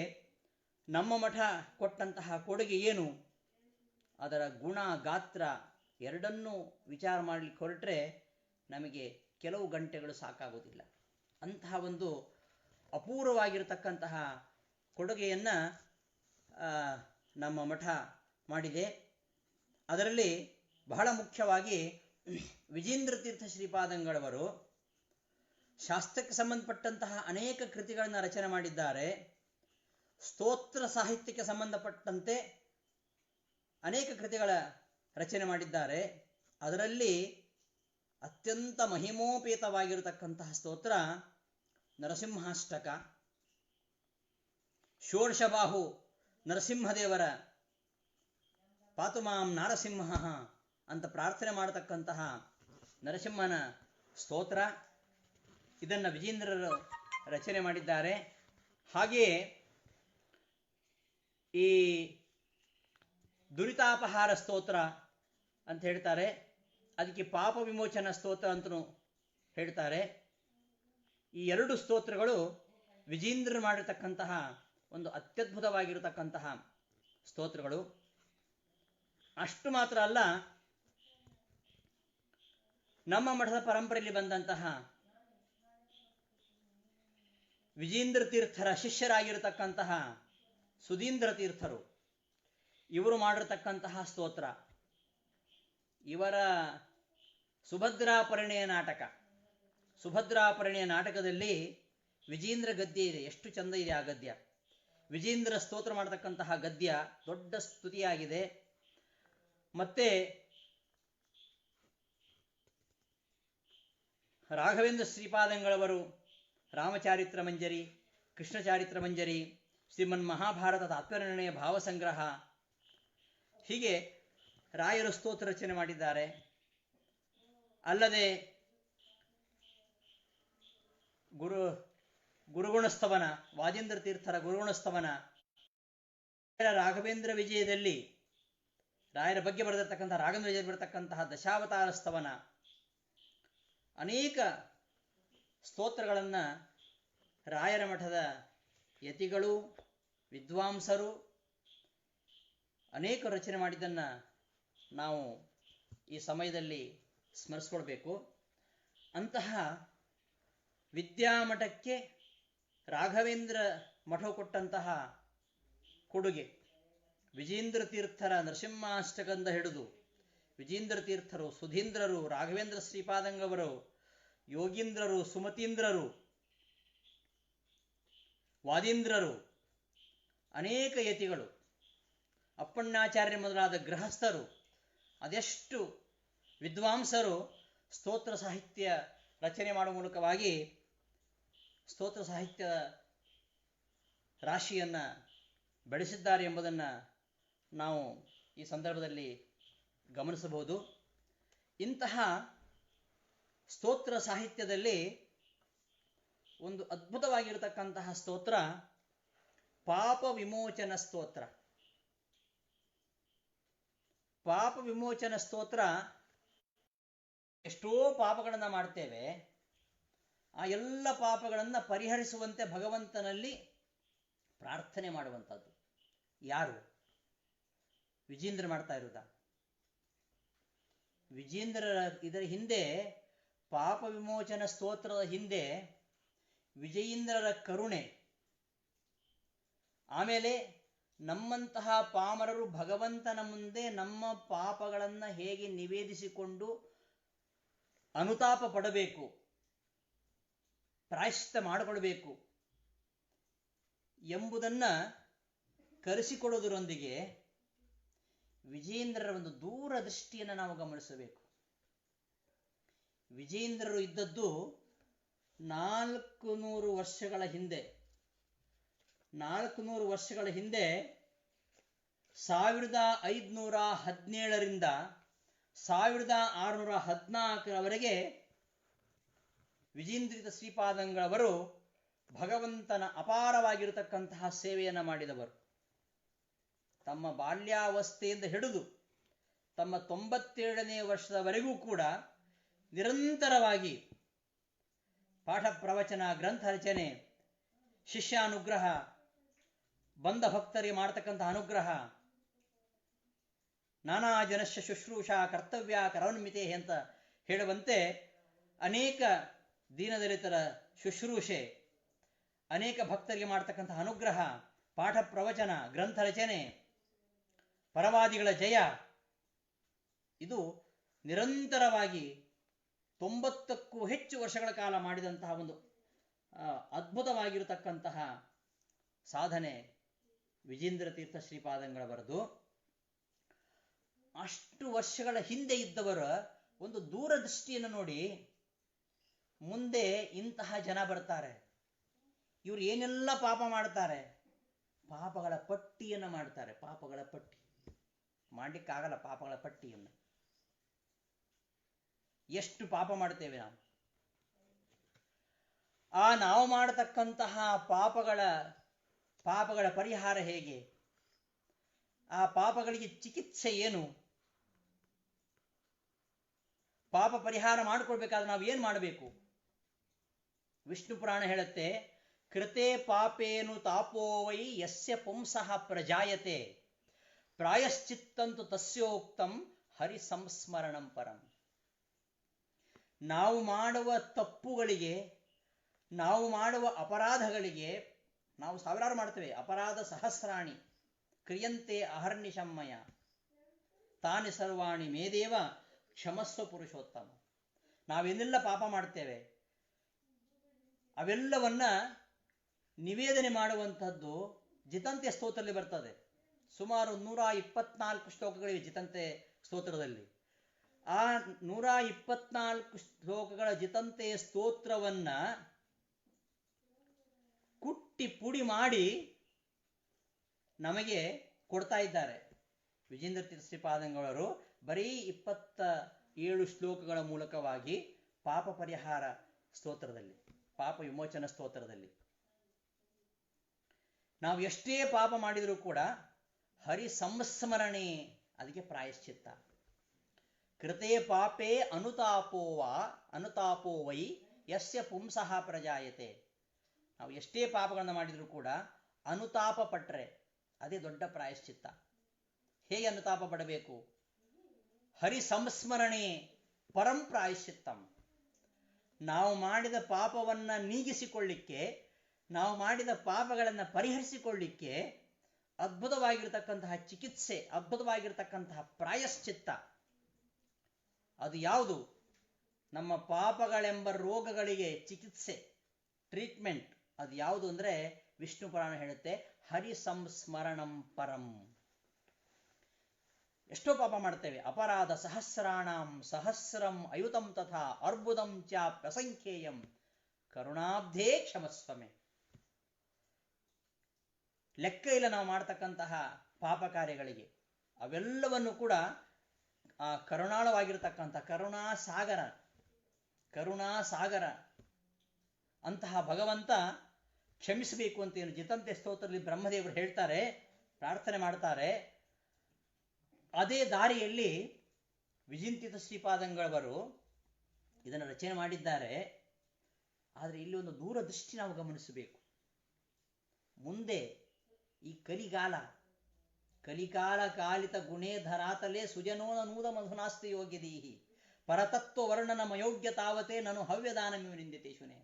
ನಮ್ಮ ಮಠ ಕೊಟ್ಟಂತಹ ಕೊಡುಗೆ ಏನು, ಅದರ ಗುಣ ಗಾತ್ರ ಎರಡನ್ನೂ ವಿಚಾರ ಮಾಡಲಿಕ್ಕೆ ಹೊರಟ್ರೆ ನಮಗೆ ಕೆಲವು ಗಂಟೆಗಳು ಸಾಕಾಗುವುದಿಲ್ಲ. ಅಂತಹ ಒಂದು ಅಪೂರ್ವವಾಗಿರತಕ್ಕಂತಹ ಕೊಡುಗೆಯನ್ನು ನಮ್ಮ ಮಠ ಮಾಡಿದೆ. ಅದರಲ್ಲಿ ಬಹಳ ಮುಖ್ಯವಾಗಿ ವಿಜೇಂದ್ರ ತೀರ್ಥ ಶ್ರೀಪಾದಂಗಳವರು ಶಾಸ್ತ್ರಕ್ಕೆ ಸಂಬಂಧಪಟ್ಟಂತಹ ಅನೇಕ ಕೃತಿಗಳನ್ನು ರಚನೆ ಮಾಡಿದ್ದಾರೆ. ಸ್ತೋತ್ರ ಸಾಹಿತ್ಯಕ್ಕೆ ಸಂಬಂಧಪಟ್ಟಂತೆ ಅನೇಕ ಕೃತಿಗಳ ರಚನೆ ಮಾಡಿದ್ದಾರೆ. ಅದರಲ್ಲಿ ಅತ್ಯಂತ ಮಹಿಮೋಪೇತವಾಗಿರತಕ್ಕಂತಹ ಸ್ತೋತ್ರ ನರಸಿಂಹಾಷ್ಟಕ. ಷೋಡಶಬಾಹು ನರಸಿಂಹದೇವರ ಪಾತುಮಾಂ ನಾರಸಿಂಹ ಅಂತ ಪ್ರಾರ್ಥನೆ ಮಾಡತಕ್ಕಂತಹ ನರಸಿಂಹನ ಸ್ತೋತ್ರ, ಇದನ್ನು ವಿಜೇಂದ್ರರು ರಚನೆ ಮಾಡಿದ್ದಾರೆ. ಹಾಗೆಯೇ ಈ ದುರಿತಾಪಹಾರ ಸ್ತೋತ್ರ ಅಂತ ಹೇಳ್ತಾರೆ, ಅದಕ್ಕೆ ಪಾಪ ವಿಮೋಚನ ಸ್ತೋತ್ರ ಅಂತಲೂ ಹೇಳ್ತಾರೆ. ಈ 2 ಸ್ತೋತ್ರಗಳು ವಿಜೇಂದ್ರರು ಮಾಡಿರ್ತಕ್ಕಂತಹ ಒಂದು ಅತ್ಯದ್ಭುತವಾಗಿರತಕ್ಕಂತಹ ಸ್ತೋತ್ರಗಳು. ಅಷ್ಟು ಮಾತ್ರ ಅಲ್ಲ, ನಮ್ಮ ಮಠದ ಪರಂಪರೆಯಲ್ಲಿ ಬಂದಂತಹ ವಿಜೇಂದ್ರ ತೀರ್ಥರ ಶಿಷ್ಯರಾಗಿರತಕ್ಕಂತಹ ಸುಧೀಂದ್ರ ತೀರ್ಥರು, ಇವರು ಮಾಡಿರತಕ್ಕಂತಹ ಸ್ತೋತ್ರ, ಇವರ ಸುಭದ್ರಾ ಪರಿಣಯ ನಾಟಕ ಸುಭದ್ರಾಪರಣೆಯ ನಾಟಕದಲ್ಲಿ ವಿಜೇಂದ್ರ ಗದ್ಯ ಇದೆ. ಎಷ್ಟು ಚಂದ ಇದೆ ಆ ಗದ್ಯ. ವಿಜೇಂದ್ರ ಸ್ತೋತ್ರ ಮಾಡತಕ್ಕಂತಹ ಗದ್ಯ ದೊಡ್ಡ ಸ್ತುತಿಯಾಗಿದೆ. ಮತ್ತೆ ರಾಘವೇಂದ್ರ ಶ್ರೀಪಾದಂಗಳವರು ರಾಮಚಾರಿತ್ರ ಮಂಜರಿ, ಕೃಷ್ಣಚಾರಿತ್ರ ಮಂಜರಿ, ಶ್ರೀಮನ್ ಮಹಾಭಾರತ ತಾತ್ಪರ್ಯನಿರ್ಣಯ ಭಾವಸಂಗ್ರಹ, ಹೀಗೆ ರಾಯರು ಸ್ತೋತ್ರ ರಚನೆ ಮಾಡಿದ್ದಾರೆ. ಅಲ್ಲದೆ ಗುರುಗುಣಸ್ತವನ, ವಾಜೇಂದ್ರ ತೀರ್ಥರ ಗುರುಗುಣಸ್ತವನ, ರಾಘವೇಂದ್ರ ವಿಜಯದಲ್ಲಿ ರಾಯರ ಬಗ್ಗೆ ಬರೆದಿರ್ತಕ್ಕಂಥ ರಾಘವೇಂದ್ರ ವಿಜಯ ಬರತಕ್ಕಂತಹ ದಶಾವತಾರ ಸ್ತವನ, ಅನೇಕ ಸ್ತೋತ್ರಗಳನ್ನು ರಾಯರ ಮಠದ ಯತಿಗಳು, ವಿದ್ವಾಂಸರು ಅನೇಕ ರಚನೆ ಮಾಡಿದ್ದನ್ನು ನಾವು ಈ ಸಮಯದಲ್ಲಿ ಸ್ಮರಿಸ್ಕೊಳ್ಬೇಕು. ಅಂತಹ ವಿದ್ಯಾಮಠಕ್ಕೆ ರಾಘವೇಂದ್ರ ಮಠ ಕೊಟ್ಟಂತಹ ಕೊಡುಗೆ, ವಿಜೇಂದ್ರ ತೀರ್ಥರ ನರಸಿಂಹಾಷ್ಟಕಂದ ಹಿಡಿದು ವಿಜೇಂದ್ರ ತೀರ್ಥರು, ಸುಧೀಂದ್ರರು, ರಾಘವೇಂದ್ರ ಶ್ರೀಪಾದಂಗವರು, ಯೋಗೀಂದ್ರರು, ಸುಮತೀಂದ್ರರು, ವಾದೀಂದ್ರರು, ಅನೇಕ ಯತಿಗಳು, ಅಪ್ಪಣ್ಣಾಚಾರ್ಯ ಮೊದಲಾದ ಗೃಹಸ್ಥರು, ಅದೆಷ್ಟು ವಿದ್ವಾಂಸರು ಸ್ತೋತ್ರ ಸಾಹಿತ್ಯ ರಚನೆ ಮಾಡುವ ಮೂಲಕವಾಗಿ ಸ್ತೋತ್ರ ಸಾಹಿತ್ಯ ರಾಶಿಯನ್ನು ಬೆಳೆಸಿದ್ದಾರೆ ಎಂಬುದನ್ನು ನಾವು ಈ ಸಂದರ್ಭದಲ್ಲಿ ಗಮನಿಸಬಹುದು. ಇಂತಹ ಸ್ತೋತ್ರ ಸಾಹಿತ್ಯದಲ್ಲಿ ಒಂದು ಅದ್ಭುತವಾಗಿರತಕ್ಕಂತಹ ಸ್ತೋತ್ರ ಪಾಪ ವಿಮೋಚನ ಸ್ತೋತ್ರ. ಪಾಪ ವಿಮೋಚನ ಸ್ತೋತ್ರ, ಎಷ್ಟೋ ಪಾಪಗಳನ್ನು ಮಾಡ್ತೇವೆ, ಆ ಎಲ್ಲ ಪಾಪಗಳನ್ನು ಪರಿಹರಿಸುವಂತೆ ಭಗವಂತನಲ್ಲಿ ಪ್ರಾರ್ಥನೆ ಮಾಡುವಂಥದ್ದು. ಯಾರು? ವಿಜೇಂದ್ರ ಮಾಡ್ತಾ ಇರುವುದ? ವಿಜೇಂದ್ರರ ಇದರ ಹಿಂದೆ, ಪಾಪ ವಿಮೋಚನ ಸ್ತೋತ್ರದ ಹಿಂದೆ ವಿಜಯೇಂದ್ರರ ಕರುಣೆ, ಆಮೇಲೆ ನಮ್ಮಂತಹ ಪಾಮರರು ಭಗವಂತನ ಮುಂದೆ ನಮ್ಮ ಪಾಪಗಳನ್ನು ಹೇಗೆ ನಿವೇದಿಸಿಕೊಂಡು ಅನುತಾಪ ಪಡಬೇಕು, ಪ್ರಾಯಶ್ಚಿತ್ತ ಮಾಡಿಕೊಳ್ಬೇಕು ಎಂಬುದನ್ನು ಕಲಿಸಿಕೊಡೋದರೊಂದಿಗೆ ವಿಜೇಂದ್ರರ ಒಂದು ದೂರದೃಷ್ಟಿಯನ್ನು ನಾವು ಗಮನಿಸಬೇಕು. ವಿಜೇಂದ್ರರು ಇದ್ದದ್ದು 400 ವರ್ಷಗಳ ಹಿಂದೆ. 400 ವರ್ಷಗಳ ಹಿಂದೆ 1517ರಿಂದ 1614ರವರೆಗೆ ವಿಜೇಂದ್ರಿತ ಶ್ರೀಪಾದಂಗಳವರು ಭಗವಂತನ ಅಪಾರವಾಗಿರತಕ್ಕಂತಹ ಸೇವೆಯನ್ನು ಮಾಡಿದವರು. ತಮ್ಮ ಬಾಲ್ಯಾವಸ್ಥೆಯಿಂದ ಹಿಡಿದು ತಮ್ಮ 97ನೇ ವರ್ಷದವರೆಗೂ ಕೂಡ ನಿರಂತರವಾಗಿ ಪಾಠ ಪ್ರವಚನ, ಗ್ರಂಥ ರಚನೆ, ಶಿಷ್ಯಾನುಗ್ರಹ, ಬಂದ ಭಕ್ತರಿಗೆ ಮಾಡತಕ್ಕಂಥ ಅನುಗ್ರಹ, ನಾನಾ ಜನಶ್ಯ ಶುಶ್ರೂಷಾ ಕರ್ತವ್ಯ ಕರೋನ್ಮಿತೆ ಅಂತ ಹೇಳುವಂತೆ ಅನೇಕ ದೀನದಲಿತರ ಶುಶ್ರೂಷೆ, ಅನೇಕ ಭಕ್ತರಿಗೆ ಮಾಡತಕ್ಕಂಥ ಅನುಗ್ರಹ, ಪಾಠ ಪ್ರವಚನ, ಗ್ರಂಥ ರಚನೆ, ಪರವಾದಿಗಳ ಜಯ, ಇದು ನಿರಂತರವಾಗಿ 90ಕ್ಕೂ ಹೆಚ್ಚು ವರ್ಷಗಳ ಕಾಲ ಮಾಡಿದಂತಹ ಒಂದು ಅದ್ಭುತವಾಗಿರತಕ್ಕಂತಹ ಸಾಧನೆ ವಿಜೇಂದ್ರ ತೀರ್ಥ ಶ್ರೀಪಾದಂಗಳವರದು. ಅಷ್ಟು ವರ್ಷಗಳ ಹಿಂದೆ ಇದ್ದವರ ಒಂದು ದೂರದೃಷ್ಟಿಯನ್ನು ನೋಡಿ, ಮುಂದೆ ಇಂತಹ ಜನ ಬರ್ತಾರೆ, ಇವರು ಏನೆಲ್ಲ ಪಾಪ ಮಾಡ್ತಾರೆ, ಪಾಪಗಳ ಪಟ್ಟಿಯನ್ನು ಮಾಡ್ತಾರೆ. ಪಾಪಗಳ ಪಟ್ಟಿ ಮಾಡಲಿಕ್ಕಾಗಲ್ಲ. ಪಾಪಗಳ ಪಟ್ಟಿಯನ್ನು ಎಷ್ಟು ಪಾಪ ಮಾಡ್ತೇವೆ ನಾವು. ನಾವು ಮಾಡತಕ್ಕಂತಹ ಪಾಪಗಳ ಪರಿಹಾರ ಹೇಗೆ, ಆ ಪಾಪಗಳಿಗೆ ಚಿಕಿತ್ಸೆ ಏನು, ಪಾಪ ಪರಿಹಾರ ಮಾಡಿಕೊಳ್ಬೇಕಾದ್ರೆ ನಾವು ಏನು ಮಾಡಬೇಕು? ವಿಷ್ಣು ಪುರಾಣ ಹೇಳುತ್ತೆ, ಕೃತೆ ಪಾಪೇನು ತಾಪೋವೈ ಯಸ್ಯ ಪುಂಸಃ ಪ್ರಜಾಯತೆ ಪ್ರಾಯಶ್ಚಿತ್ತಂತು ತಸ್ಯೋಕ್ತಂ ಹರಿ ಸಂಸ್ಮರಣಂ ಪರಂ. ನಾವು ಮಾಡುವ ತಪ್ಪುಗಳಿಗೆ, ನಾವು ಮಾಡುವ ಅಪರಾಧಗಳಿಗೆ, ನಾವು ಸಾವಿರಾರು ಮಾಡ್ತೇವೆ, ಅಪರಾಧ ಸಹಸ್ರಾಣಿ ಕ್ರಿಯಂತೆ ಅಹರ್ನಿಶಮ್ಮಯ ತಾನಿ ಸರ್ವಾಣಿ ಮೇದೇವ ಕ್ಷಮಸ್ವ ಪುರುಷೋತ್ತಮ. ನಾವೇನೆಲ್ಲ ಪಾಪ ಮಾಡ್ತೇವೆ, ಅವೆಲ್ಲವನ್ನ ನಿವೇದನೆ ಮಾಡುವಂಥದ್ದು ಜಿತಂತೆ ಸ್ತೋತ್ರದಲ್ಲಿ ಬರ್ತದೆ. ಸುಮಾರು 124 ಶ್ಲೋಕಗಳಿವೆ ಜಿತಂತೆ ಸ್ತೋತ್ರದಲ್ಲಿ. ಆ 124 ಶ್ಲೋಕಗಳ ಜಿತಂತೆ ಸ್ತೋತ್ರವನ್ನ ಕುಟ್ಟಿ ಪುಡಿ ಮಾಡಿ ನಮಗೆ ಕೊಡ್ತಾ ಇದ್ದಾರೆ ವಿಜೇಂದ್ರ ತೀರ್ಥ ಶ್ರೀಪಾದಂಗಳವರು. ಬರೀ 27 ಶ್ಲೋಕಗಳ ಮೂಲಕವಾಗಿ ಪಾಪ ಪರಿಹಾರ ಸ್ತೋತ್ರದಲ್ಲಿ, ಪಾಪ ವಿಮೋಚನ ಸ್ತೋತ್ರದಲ್ಲಿ ನಾವು ಎಷ್ಟೇ ಪಾಪ ಮಾಡಿದರೂ ಕೂಡ ಹರಿ ಸಂಸ್ಮರಣೆ, ಅದಕ್ಕೆ ಪ್ರಾಯಶ್ಚಿತ್ತ. ಕೃತೇ ಪಾಪೇ ಅನುತಾಪೋ ವೈ ಯಸ್ಯ ಪುಂಸಃ ಪ್ರಜಾಯತೆ. ನಾವು ಎಷ್ಟೇ ಪಾಪಗಳನ್ನು ಮಾಡಿದರೂ ಕೂಡ ಅನುತಾಪ ಪಟ್ರೆ ಅದೇ ದೊಡ್ಡ ಪ್ರಾಯಶ್ಚಿತ್ತ. ಹೇಗೆ ಅನುತಾಪ ಪಡಬೇಕು? ಹರಿ ಸಂಸ್ಮರಣೆ ಪರಂ ಪ್ರಾಯಶ್ಚಿತ್ತಂ. ನಾವು ಮಾಡಿದ ಪಾಪವನ್ನ ನೀಗಿಸಿಕೊಳ್ಳಿಕ್ಕೆ, ನಾವು ಮಾಡಿದ ಪಾಪಗಳನ್ನು ಪರಿಹರಿಸಿಕೊಳ್ಳಿಕ್ಕೆ ಅದ್ಭುತವಾಗಿರತಕ್ಕಂತಹ ಚಿಕಿತ್ಸೆ, ಅದ್ಭುತವಾಗಿರತಕ್ಕಂತಹ ಪ್ರಾಯಶ್ಚಿತ್ತ ಅದು ಯಾವುದು? ನಮ್ಮ ಪಾಪಗಳೆಂಬ ರೋಗಗಳಿಗೆ ಚಿಕಿತ್ಸೆ, ಟ್ರೀಟ್ಮೆಂಟ್ ಅದು ಯಾವುದು ಅಂದರೆ ವಿಷ್ಣು ಪುರಾಣ ಹೇಳುತ್ತೆ, ಹರಿ ಸಂಸ್ಮರಣಂ ಪರಂ. ಎಷ್ಟೋ ಪಾಪ ಮಾಡ್ತೇವೆ. ಅಪರಾಧ ಸಹಸ್ರಾಣಂ ಸಹಸ್ರಂ ಅಯುತಂ ತಥಾ ಅರ್ಬುದಂ ಚ ಪ್ರಸಂಖ್ಯೇಯಂ ಕರುಣಾಬ್ಧೇ ಕ್ಷಮಸ್ವಮೆ. ಲೆಕ್ಕ ಇಲ್ಲ ನಾವು ಮಾಡ್ತಕ್ಕಂತಹ ಪಾಪ ಕಾರ್ಯಗಳಿಗೆ. ಅವೆಲ್ಲವನ್ನು ಕೂಡ ಆ ಕರುಣಾಳವಾಗಿರತಕ್ಕಂಥ ಕರುಣಾಸಾಗರ ಅಂತಹ ಭಗವಂತ ಕ್ಷಮಿಸಬೇಕು ಅಂತ ಏನು ಜಿತಂತೆ ಸ್ತೋತ್ರದಲ್ಲಿ ಬ್ರಹ್ಮದೇವರು ಹೇಳ್ತಾರೆ, ಪ್ರಾರ್ಥನೆ ಮಾಡ್ತಾರೆ. ಅದೇ ದಾರಿಯಲ್ಲಿ ವಿಜಿಂತಿತ ಶ್ರೀಪಾದಂಗಳವರು ಇದನ್ನು ರಚನೆ ಮಾಡಿದ್ದಾರೆ. ಆದರೆ ಇಲ್ಲಿ ಒಂದು ದೂರದೃಷ್ಟಿ ನಾವು ಗಮನಿಸಬೇಕು. ಮುಂದೆ ಈ ಕಲಿಕಾಲ ಕಾಲಿತ ಗುಣೇ ಧರಾತಲೆ ಸುಜನೋನ ನೂದ ಮಧುನಾಸ್ತಿ ಯೋಗ್ಯದೀಹಿ ಪರತತ್ವ ವರ್ಣನ ಮಯೋಗ್ಯ ತಾವತೆ ನಾನು ಹವ್ಯದಾನಮಿವರಿಂದಿತೆ ಶುನೆ.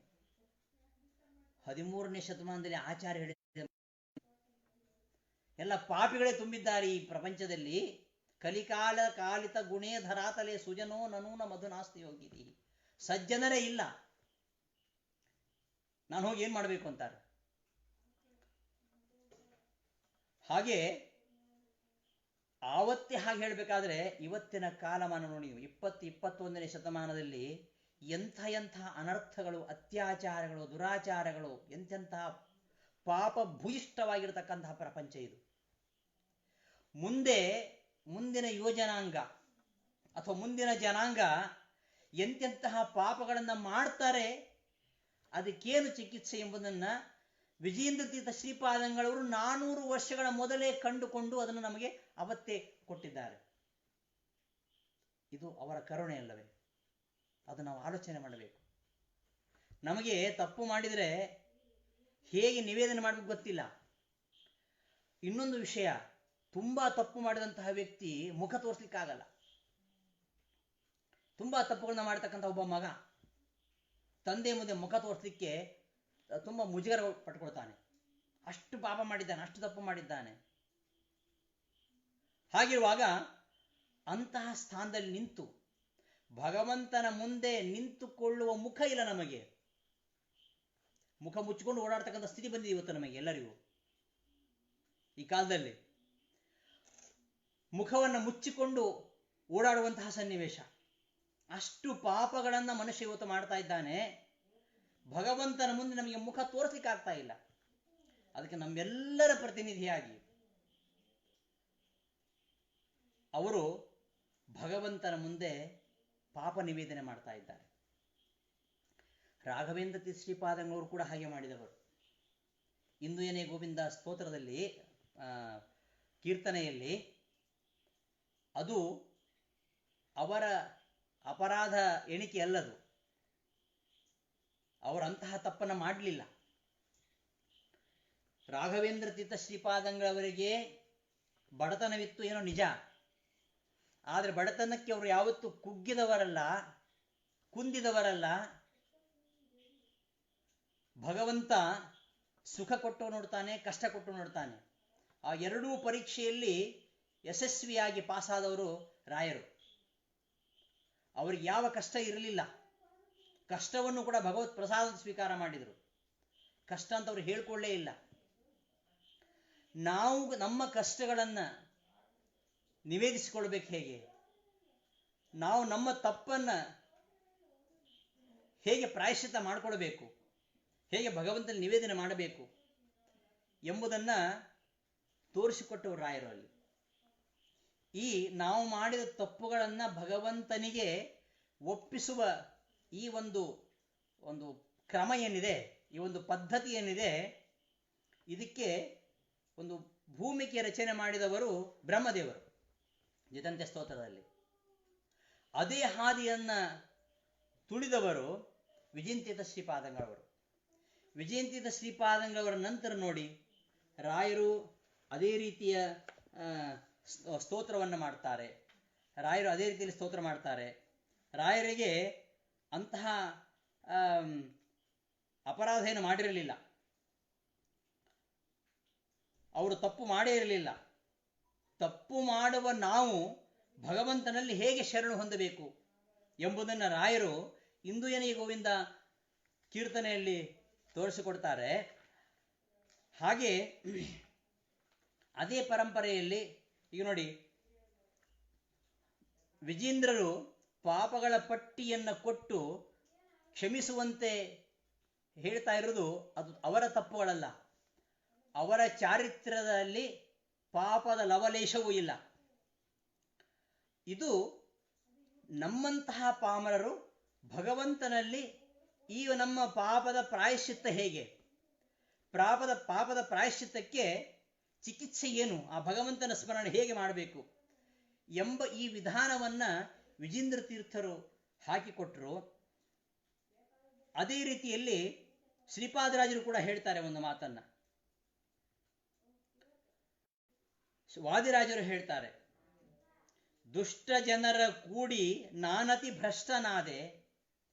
13ನೇ ಶತಮಾನದಲ್ಲಿ ಆಚಾರ್ಯ ಹೇಳಿದ ಎಲ್ಲ ಪಾಪಿಗಳೇ ತುಂಬಿದ್ದಾರೆ ಈ ಪ್ರಪಂಚದಲ್ಲಿ. ಕಲಿಕಾಲ ಕಾಲಿತ ಗುಣೇ ಧರಾತಲೆ ಸುಜನೋ ನನೂನ ಮಧುನಾಸ್ತಿ ಯೋಗ್ಯದೀಹಿ. ಸಜ್ಜನರೇ ಇಲ್ಲ, ನಾನು ಹೋಗಿ ಏನ್ ಮಾಡಬೇಕು ಅಂತಾರೆ. ಹಾಗೆ ಆವತ್ತೇ ಹಾಗೆ ಹೇಳಬೇಕಾದ್ರೆ ಇವತ್ತಿನ ಕಾಲಮಾನ ನೋಡಿ, 21ನೇ ಶತಮಾನದಲ್ಲಿ ಎಂಥ ಅನರ್ಥಗಳು, ಅತ್ಯಾಚಾರಗಳು, ದುರಾಚಾರಗಳು, ಎಂತೆಂತಹ ಪಾಪ ಭೂಯಿಷ್ಠವಾಗಿರತಕ್ಕಂತಹ ಪ್ರಪಂಚ ಇದು. ಮುಂದಿನ ಯುವಜನಾಂಗ ಅಥವಾ ಮುಂದಿನ ಜನಾಂಗ ಎಂತೆಂತಹ ಪಾಪಗಳನ್ನು ಮಾಡ್ತಾರೆ, ಅದಕ್ಕೇನು ಚಿಕಿತ್ಸೆ ಎಂಬುದನ್ನ ವಿಜೇಂದ್ರ ತೀರ್ಥ ಶ್ರೀಪಾದಂಗಳವರು 400 ವರ್ಷಗಳ ಮೊದಲೇ ಕಂಡುಕೊಂಡು ಅದನ್ನು ನಮಗೆ ಅವತ್ತೇ ಕೊಟ್ಟಿದ್ದಾರೆ. ಇದು ಅವರ ಕರುಣೆ ಅಲ್ಲವೇ? ಅದು ನಾವು ಆಲೋಚನೆ ಮಾಡಬೇಕು. ನಮಗೆ ತಪ್ಪು ಮಾಡಿದರೆ ಹೇಗೆ ನಿವೇದನೆ ಮಾಡಬೇಕು ಗೊತ್ತಿಲ್ಲ. ಇನ್ನೊಂದು ವಿಷಯ, ತುಂಬಾ ತಪ್ಪು ಮಾಡಿದಂತಹ ವ್ಯಕ್ತಿ ಮುಖ ತೋರಿಸ್ಲಿಕ್ಕಾಗಲ್ಲ. ತುಂಬಾ ತಪ್ಪುಗಳನ್ನ ಮಾಡತಕ್ಕಂಥ ಒಬ್ಬ ಮಗ ತಂದೆ ಮುಂದೆ ಮುಖ ತೋರಿಸ್ಲಿಕ್ಕೆ ತುಂಬಾ ಮುಜುಗರ ಪಟ್ಕೊಳ್ತಾನೆ. ಅಷ್ಟು ಪಾಪ ಮಾಡಿದ್ದಾನೆ, ಅಷ್ಟು ತಪ್ಪು ಮಾಡಿದ್ದಾನೆ. ಹಾಗಿರುವಾಗ ಅಂತಹ ಸ್ಥಾನದಲ್ಲಿ ನಿಂತು ಭಗವಂತನ ಮುಂದೆ ನಿಂತುಕೊಳ್ಳುವ ಮುಖ ಇಲ್ಲ ನಮಗೆ. ಮುಖ ಮುಚ್ಚಿಕೊಂಡು ಓಡಾಡ್ತಕ್ಕಂಥ ಸ್ಥಿತಿ ಬಂದಿದೆ ಇವತ್ತು ನಮಗೆ ಎಲ್ಲರಿಗೂ. ಈ ಕಾಲದಲ್ಲಿ ಮುಖವನ್ನು ಮುಚ್ಚಿಕೊಂಡು ಓಡಾಡುವಂತಹ ಸನ್ನಿವೇಶ. ಅಷ್ಟು ಪಾಪಗಳನ್ನ ಮನುಷ್ಯ ಇವತ್ತು ಮಾಡ್ತಾ ಇದ್ದಾನೆ. ಭಗವಂತನ ಮುಂದೆ ನಮಗೆ ಮುಖ ತೋರಿಸ್ಲಿಕ್ಕೆ ಆಗ್ತಾ ಇಲ್ಲ. ಅದಕ್ಕೆ ನಮ್ಮೆಲ್ಲರ ಪ್ರತಿನಿಧಿಯಾಗಿ ಅವರು ಭಗವಂತನ ಮುಂದೆ ಪಾಪ ನಿವೇದನೆ ಮಾಡ್ತಾ ಇದ್ದಾರೆ. ರಾಘವೇಂದ್ರ ತೀರ್ಥ ಶ್ರೀಪಾದಂಗಳವರು ಕೂಡ ಹಾಗೆ ಮಾಡಿದವರು. ಇಂದು ಏನೇ ಗೋವಿಂದ ಸ್ತೋತ್ರದಲ್ಲಿ ಕೀರ್ತನೆಯಲ್ಲಿ ಅದು ಅವರ ಅಪರಾಧ ಎಣಿಕೆ ಅಲ್ಲದು. ಅವರಂತಹ ತಪ್ಪನ್ನು ಮಾಡಲಿಲ್ಲ. ರಾಘವೇಂದ್ರ ತೀರ್ಥ ಶ್ರೀಪಾದಂಗಳವರಿಗೆ ಬಡತನವಿತ್ತು ಏನೋ ನಿಜ. ಆದರೆ ಬಡತನಕ್ಕೆ ಅವರು ಯಾವತ್ತೂ ಕುಗ್ಗಿದವರಲ್ಲ, ಕುಂದಿದವರಲ್ಲ. ಭಗವಂತ ಸುಖ ಕೊಟ್ಟು ನೋಡ್ತಾನೆ, ಕಷ್ಟ ಕೊಟ್ಟು ನೋಡ್ತಾನೆ. ಆ ಎರಡೂ ಪರೀಕ್ಷೆಯಲ್ಲಿ ಯಶಸ್ವಿಯಾಗಿ ಪಾಸಾದವರು ರಾಯರು. ಅವರಿಗೆ ಯಾವ ಕಷ್ಟ ಇರಲಿಲ್ಲ. ಕಷ್ಟವನ್ನು ಕೂಡ ಭಗವತ್ ಪ್ರಸಾದ ಸ್ವೀಕಾರ ಮಾಡಿದರು. ಕಷ್ಟ ಅಂತ ಅವ್ರು ಹೇಳ್ಕೊಳ್ಳೇ ಇಲ್ಲ. ನಾವು ನಮ್ಮ ಕಷ್ಟಗಳನ್ನು ನಿವೇದಿಸಿಕೊಳ್ಬೇಕು ಹೇಗೆ, ನಾವು ನಮ್ಮ ತಪ್ಪನ್ನು ಹೇಗೆ ಪ್ರಾಯಶ್ಚಿತ್ತ ಮಾಡಿಕೊಳ್ಬೇಕು, ಹೇಗೆ ಭಗವಂತನ ನಿವೇದನೆ ಮಾಡಬೇಕು ಎಂಬುದನ್ನು ತೋರಿಸಿಕೊಟ್ಟವರು ರಾಯರು. ಅಲ್ಲಿ ಈ ನಾವು ಮಾಡಿದ ತಪ್ಪುಗಳನ್ನು ಭಗವಂತನಿಗೆ ಒಪ್ಪಿಸುವ ಈ ಒಂದು ಕ್ರಮ ಏನಿದೆ, ಈ ಒಂದು ಪದ್ಧತಿ ಏನಿದೆ, ಇದಕ್ಕೆ ಒಂದು ಭೂಮಿಕೆ ರಚನೆ ಮಾಡಿದವರು ಬ್ರಹ್ಮದೇವರು ಜಿತಂತ್ಯ ಸ್ತೋತ್ರದಲ್ಲಿ. ಅದೇ ಹಾದಿಯನ್ನು ತುಳಿದವರು ವಿಜಯಂತಿತ ಶ್ರೀಪಾದಂಗಳವರು. ವಿಜಯಂತಿತ ಶ್ರೀಪಾದಂಗಳವರ ನಂತರ ನೋಡಿ ರಾಯರು ಅದೇ ರೀತಿಯ ಸ್ತೋತ್ರವನ್ನು ಮಾಡ್ತಾರೆ. ರಾಯರು ಅದೇ ರೀತಿಯಲ್ಲಿ ಸ್ತೋತ್ರ ಮಾಡ್ತಾರೆ. ರಾಯರಿಗೆ ಅಂತಹ ಅಪರಾಧ ಏನು ಮಾಡಿರಲಿಲ್ಲ, ಅವರು ತಪ್ಪು ಮಾಡೇ ಇರಲಿಲ್ಲ. ತಪ್ಪು ಮಾಡುವ ನಾವು ಭಗವಂತನಲ್ಲಿ ಹೇಗೆ ಶರಣು ಹೊಂದಬೇಕು ಎಂಬುದನ್ನು ರಾಯರು ಇಂದು ಏನೇ ಗೋವಿಂದ ಕೀರ್ತನೆಯಲ್ಲಿ ತೋರಿಸಿಕೊಡ್ತಾರೆ. ಹಾಗೆ ಅದೇ ಪರಂಪರೆಯಲ್ಲಿ ಈಗ ನೋಡಿ, ವಿಜೇಂದ್ರರು ಪಾಪಗಳ ಪಟ್ಟಿಯನ್ನು ಕೊಟ್ಟು ಕ್ಷಮಿಸುವಂತೆ ಹೇಳ್ತಾ ಇರೋದು ಅದು ಅವರ ತಪ್ಪುಗಳಲ್ಲ. ಅವರ ಚಾರಿತ್ರ್ಯದಲ್ಲಿ ಪಾಪದ ಲವಲೇಶವೂ ಇಲ್ಲ. ಇದು ನಮ್ಮಂತಹ ಪಾಮರರು ಭಗವಂತನಲ್ಲಿ ಈ ನಮ್ಮ ಪಾಪದ ಪ್ರಾಯಶ್ಚಿತ್ತ ಹೇಗೆ, ಪಾಪದ ಪ್ರಾಯಶ್ಚಿತ್ತಕ್ಕೆ ಚಿಕಿತ್ಸೆ ಏನು, ಆ ಭಗವಂತನ ಸ್ಮರಣೆ ಹೇಗೆ ಮಾಡಬೇಕು ಎಂಬ ಈ ವಿಧಾನವನ್ನು ವಿಜೇಂದ್ರ ತೀರ್ಥರು ಹಾಕಿಕೊಟ್ಟರು. ಅದೇ ರೀತಿಯಲ್ಲಿ ಶ್ರೀಪಾದರಾಜರು ಕೂಡ ಹೇಳ್ತಾರೆ ಒಂದು ಮಾತನ್ನ. ವಾದಿರಾಜರು ಹೇಳ್ತಾರೆ, ದುಷ್ಟ ಜನರ ಕೂಡಿ ನಾನತಿ ಭ್ರಷ್ಟನಾದೆ,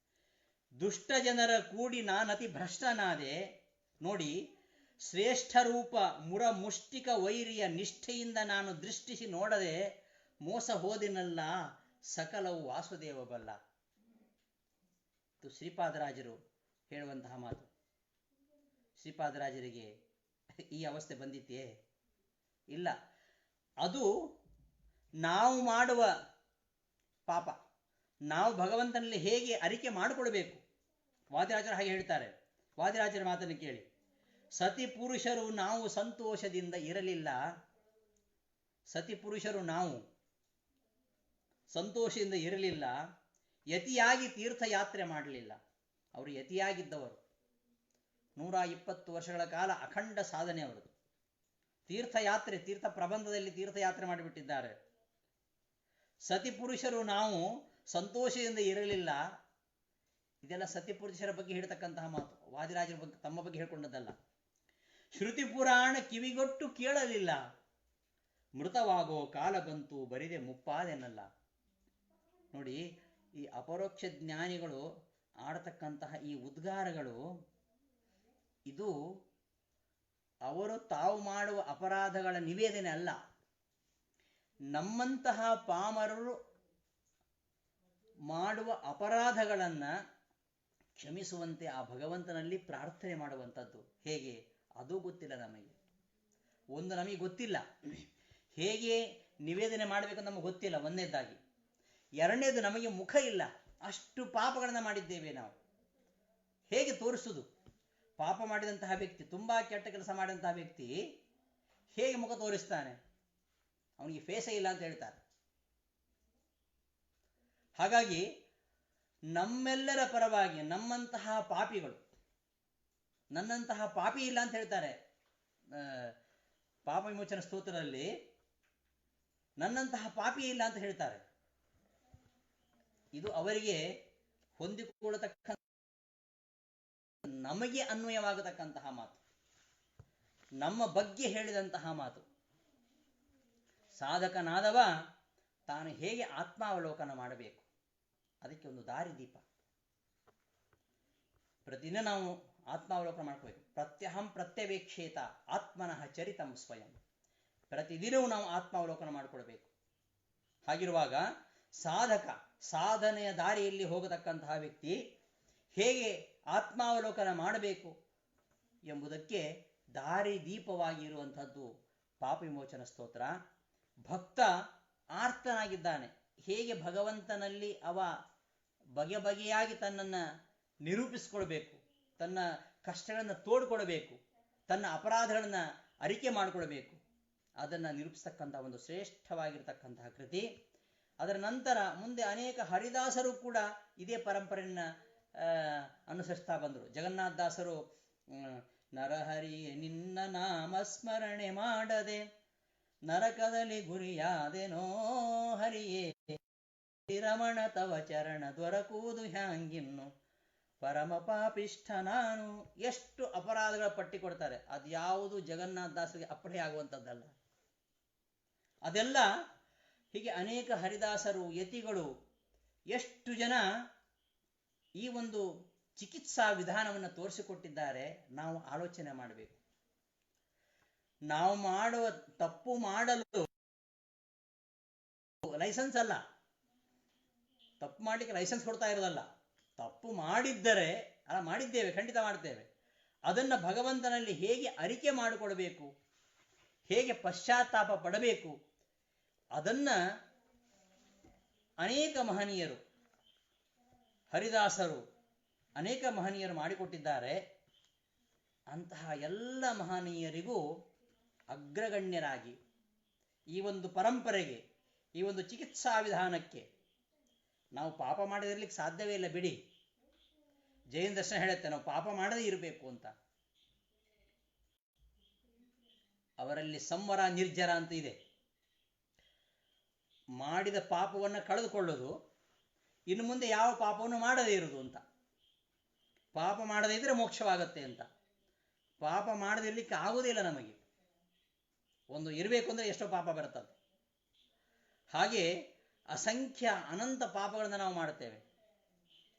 ದುಷ್ಟ ಜನರ ಕೂಡಿ ನಾನತಿ ಭ್ರಷ್ಟನಾದೆ. ನೋಡಿ, ಶ್ರೇಷ್ಠ ರೂಪ ಮುರ ಮುಷ್ಟಿಕ ವೈರಿಯ ನಿಷ್ಠೆಯಿಂದ ನಾನು ದೃಷ್ಟಿಸಿ ನೋಡದೆ ಮೋಸ ಹೋದಿನಲ್ಲ, ಸಕಲವು ವಾಸುದೇವ ಬಲ್ಲ. ಶ್ರೀಪಾದರಾಜರು ಹೇಳುವಂತಹ ಮಾತು. ಶ್ರೀಪಾದರಾಜರಿಗೆ ಈ ಅವಸ್ಥೆ ಬಂದಿತ್ತೇ? ಇಲ್ಲ. ಅದು ನಾವು ಮಾಡುವ ಪಾಪ, ನಾವು ಭಗವಂತನಲ್ಲಿ ಹೇಗೆ ಅರಿಕೆ ಮಾಡಿಕೊಳ್ಬೇಕು. ವಾದಿರಾಜರು ಹಾಗೆ ಹೇಳ್ತಾರೆ. ವಾದಿರಾಜರ ಮಾತನ್ನು ಕೇಳಿ, ಸತಿ ಪುರುಷರು ನಾವು ಸಂತೋಷದಿಂದ ಇರಲಿಲ್ಲ, ಸತಿ ಪುರುಷರು ನಾವು ಸಂತೋಷದಿಂದ ಇರಲಿಲ್ಲ, ಯತಿಯಾಗಿ ತೀರ್ಥಯಾತ್ರೆ ಮಾಡಲಿಲ್ಲ. ಅವರು ಯತಿಯಾಗಿದ್ದವರು, 120 ವರ್ಷಗಳ ಕಾಲ ಅಖಂಡ ಸಾಧನೆ ಅವರದು. ತೀರ್ಥಯಾತ್ರೆ, ತೀರ್ಥ ಪ್ರಬಂಧದಲ್ಲಿ ತೀರ್ಥಯಾತ್ರೆ ಮಾಡಿಬಿಟ್ಟಿದ್ದಾರೆ. ಸತಿ ಪುರುಷರು ನಾವು ಸಂತೋಷದಿಂದ ಇರಲಿಲ್ಲ. ಇದೆಲ್ಲ ಸತಿ ಪುರುಷರ ಬಗ್ಗೆ ಹೇಳ್ತಕ್ಕಂತಹ ಮಾತು, ವಾದಿರಾಜರ ಬಗ್ಗೆ ತಮ್ಮ ಬಗ್ಗೆ ಹೇಳ್ಕೊಂಡದ್ದಲ್ಲ. ಶ್ರುತಿ ಪುರಾಣ ಕಿವಿಗೊಟ್ಟು ಕೇಳಲಿಲ್ಲ, ಮೃತವಾಗೋ ಕಾಲ ಬಂತು ಬರಿದೆ ಮುಪ್ಪಾದೆನಲ್ಲ. ನೋಡಿ, ಈ ಅಪರೋಕ್ಷ ಜ್ಞಾನಿಗಳು ಆಡತಕ್ಕಂತಹ ಈ ಉದ್ಗಾರಗಳು, ಇದು ಅವರು ತಾವು ಮಾಡುವ ಅಪರಾಧಗಳ ನಿವೇದನೆ ಅಲ್ಲ. ನಮ್ಮಂತಹ ಪಾಮರರು ಮಾಡುವ ಅಪರಾಧಗಳನ್ನು ಕ್ಷಮಿಸುವಂತೆ ಆ ಭಗವಂತನಲ್ಲಿ ಪ್ರಾರ್ಥನೆ ಮಾಡುವಂಥದ್ದು. ಹೇಗೆ ಅದು ಗೊತ್ತಿಲ್ಲ ನಮಗೆ. ಒಂದು, ನಮಗೆ ಗೊತ್ತಿಲ್ಲ ಹೇಗೆ ನಿವೇದನೆ ಮಾಡಬೇಕು, ನಮಗೆ ಗೊತ್ತಿಲ್ಲ ಒಂದನೇದಾಗಿ. ಎರಡನೇದು, ನಮಗೆ ಮುಖ ಇಲ್ಲ. ಅಷ್ಟು ಪಾಪಗಳನ್ನು ಮಾಡಿದ್ದೇವೆ ನಾವು. ಹೇಗೆ ತೋರಿಸುವುದು? ಪಾಪ ಮಾಡಿದಂತಹ ವ್ಯಕ್ತಿ, ತುಂಬಾ ಕೆಟ್ಟ ಕೆಲಸ ಮಾಡಿದಂತಹ ವ್ಯಕ್ತಿ ಹೇಗೆ ಮುಖ ತೋರಿಸ್ತಾನೆ? ಅವನಿಗೆ ಫೇಸೇ ಇಲ್ಲ ಅಂತ ಹೇಳ್ತಾರೆ. ಹಾಗಾಗಿ ನಮ್ಮೆಲ್ಲರ ಪರವಾಗಿ ನಮ್ಮಂತಹ ಪಾಪಿಗಳು, ನನ್ನಂತಹ ಪಾಪಿ ಇಲ್ಲ ಅಂತ ಹೇಳ್ತಾರೆ ಪಾಪ ವಿಮೋಚನ ಸ್ತೋತ್ರದಲ್ಲಿ. ನನ್ನಂತಹ ಪಾಪಿ ಇಲ್ಲ ಅಂತ ಹೇಳ್ತಾರೆ. ಇದು ಅವರಿಗೆ ಹೊಂದಿಕೊಳ್ಳತಕ್ಕ, ನಮಗೆ ಅನ್ವಯವಾಗತಕ್ಕಂತಹ ಮಾತು, ನಮ್ಮ ಬಗ್ಗೆ ಹೇಳಿದಂತಹ ಮಾತು. ಸಾಧಕನಾದವ ತಾನು ಹೇಗೆ ಆತ್ಮಾವಲೋಕನ ಮಾಡಬೇಕು, ಅದಕ್ಕೆ ಒಂದು ದಾರಿದೀಪ. ಪ್ರತಿದಿನ ನಾವು ಆತ್ಮಾವಲೋಕನ ಮಾಡ್ಕೋಬೇಕು. ಪ್ರತ್ಯಹಂ ಪ್ರತ್ಯವೇಕ್ಷೇತ ಆತ್ಮನಃ ಚರಿತಂ ಸ್ವಯಂ. ಪ್ರತಿದಿನವೂ ನಾವು ಆತ್ಮಾವಲೋಕನ ಮಾಡಿಕೊಳ್ಬೇಕು. ಹಾಗಿರುವಾಗ ಸಾಧಕ, ಸಾಧನೆಯ ದಾರಿಯಲ್ಲಿ ಹೋಗತಕ್ಕಂತಹ ವ್ಯಕ್ತಿ ಹೇಗೆ ಆತ್ಮಾವಲೋಕನ ಮಾಡಬೇಕು ಎಂಬುದಕ್ಕೆ ದಾರಿ ದೀಪವಾಗಿರುವಂಥದ್ದು ಪಾಪ ವಿಮೋಚನ ಸ್ತೋತ್ರ. ಭಕ್ತ ಆರ್ತನಾಗಿದ್ದಾನೆ, ಹೇಗೆ ಭಗವಂತನಲ್ಲಿ ಅವ ಬಗೆಯಾಗಿ ತನ್ನನ್ನು ನಿರೂಪಿಸ್ಕೊಳ್ಬೇಕು, ತನ್ನ ಕಷ್ಟಗಳನ್ನು ತೋಡ್ಕೊಳ್ಬೇಕು, ತನ್ನ ಅಪರಾಧಗಳನ್ನು ಅರಿಕೆ ಮಾಡಿಕೊಳ್ಬೇಕು, ಅದನ್ನು ನಿರೂಪಿಸ್ತಕ್ಕಂಥ ಒಂದು ಶ್ರೇಷ್ಠವಾಗಿರ್ತಕ್ಕಂತಹ ಕೃತಿ. ಅದರ ನಂತರ ಮುಂದೆ ಅನೇಕ ಹರಿದಾಸರು ಕೂಡ ಇದೇ ಪರಂಪರೆಯನ್ನು ಅನುಸರಿಸ್ತಾ ಬಂದರು. ಜಗನ್ನಾಥದಾಸರು ನರಹರಿಯೇ ನಿನ್ನ ನಾಮಸ್ಮರಣೆ ಮಾಡದೆ ನರಕದಲ್ಲಿ ಗುರಿಯಾದೆನೋ ಹರಿಯೇ, ರಮಣ ತವ ಚರಣ ದೊರಕುವುದು ಹ್ಯಾಂಗಿನ್ನು ಪರಮ ಪಾಪಿಷ್ಠ ನಾನು. ಎಷ್ಟು ಅಪರಾಧಗಳ ಪಟ್ಟಿ ಕೊಡ್ತಾರೆ. ಅದ್ಯಾವುದು ಜಗನ್ನಾಥದಾಸರಿಗೆ ಅಪ್ಪಣೆ ಆಗುವಂಥದ್ದಲ್ಲ. ಅದೆಲ್ಲ ಹೀಗೆ ಅನೇಕ ಹರಿದಾಸರು, ಯತಿಗಳು, ಎಷ್ಟು ಜನ ಈ ಒಂದು ಚಿಕಿತ್ಸಾ ವಿಧಾನವನ್ನು ತೋರಿಸಿಕೊಟ್ಟಿದ್ದಾರೆ. ನಾವು ಆಲೋಚನೆ ಮಾಡಬೇಕು. ನಾವು ಮಾಡುವ ತಪ್ಪು ಮಾಡಲು ಲೈಸೆನ್ಸ್ ಅಲ್ಲ, ತಪ್ಪು ಮಾಡಲಿಕ್ಕೆ ಲೈಸೆನ್ಸ್ ಕೊಡ್ತಾ ಇರೋದಲ್ಲ. ತಪ್ಪು ಮಾಡಿದ್ದರೆ ಮಾಡಿದ್ದೇವೆ, ಖಂಡಿತ ಮಾಡ್ತೇವೆ. ಅದನ್ನು ಭಗವಂತನಲ್ಲಿ ಹೇಗೆ ಅರಿಕೆ ಮಾಡಿಕೊಳ್ಬೇಕು, ಹೇಗೆ ಪಶ್ಚಾತ್ತಾಪ ಪಡಬೇಕು, ಅದನ್ನ ಅನೇಕ ಮಹನೀಯರು, ಹರಿದಾಸರು, ಅನೇಕ ಮಹನೀಯರು ಮಾಡಿಕೊಟ್ಟಿದ್ದಾರೆ. ಅಂತಹ ಎಲ್ಲ ಮಹನೀಯರಿಗೂ ಅಗ್ರಗಣ್ಯರಾಗಿ ಈ ಒಂದು ಪರಂಪರೆಗೆ, ಈ ಒಂದು ಚಿಕಿತ್ಸಾ ವಿಧಾನಕ್ಕೆ ನಾವು ಪಾಪ ಮಾಡದಿರ್ಲಿಕ್ಕೆ ಸಾಧ್ಯವೇ ಇಲ್ಲ ಬಿಡಿ. ಜೈನ ದರ್ಶನ ಹೇಳುತ್ತೆ ನಾವು ಪಾಪ ಮಾಡದೇ ಇರಬೇಕು ಅಂತ. ಅವರಲ್ಲಿ ಸಂವರ ನಿರ್ಜರ ಅಂತ ಇದೆ. ಮಾಡಿದ ಪಾಪವನ್ನು ಕಳೆದುಕೊಳ್ಳೋದು, ಇನ್ನು ಮುಂದೆ ಯಾವ ಪಾಪವನ್ನು ಮಾಡದೇ ಇರುವುದು ಅಂತ. ಪಾಪ ಮಾಡದೇ ಇದ್ರೆ ಮೋಕ್ಷವಾಗತ್ತೆ ಅಂತ. ಪಾಪ ಮಾಡದಿರ್ಲಿಕ್ಕೆ ಆಗುವುದಿಲ್ಲ ನಮಗೆ. ಒಂದು ಇರಬೇಕು ಅಂದರೆ ಎಷ್ಟೋ ಪಾಪ ಬರ್ತದೆ. ಹಾಗೆ ಅಸಂಖ್ಯ ಅನಂತ ಪಾಪಗಳನ್ನು ನಾವು ಮಾಡುತ್ತೇವೆ.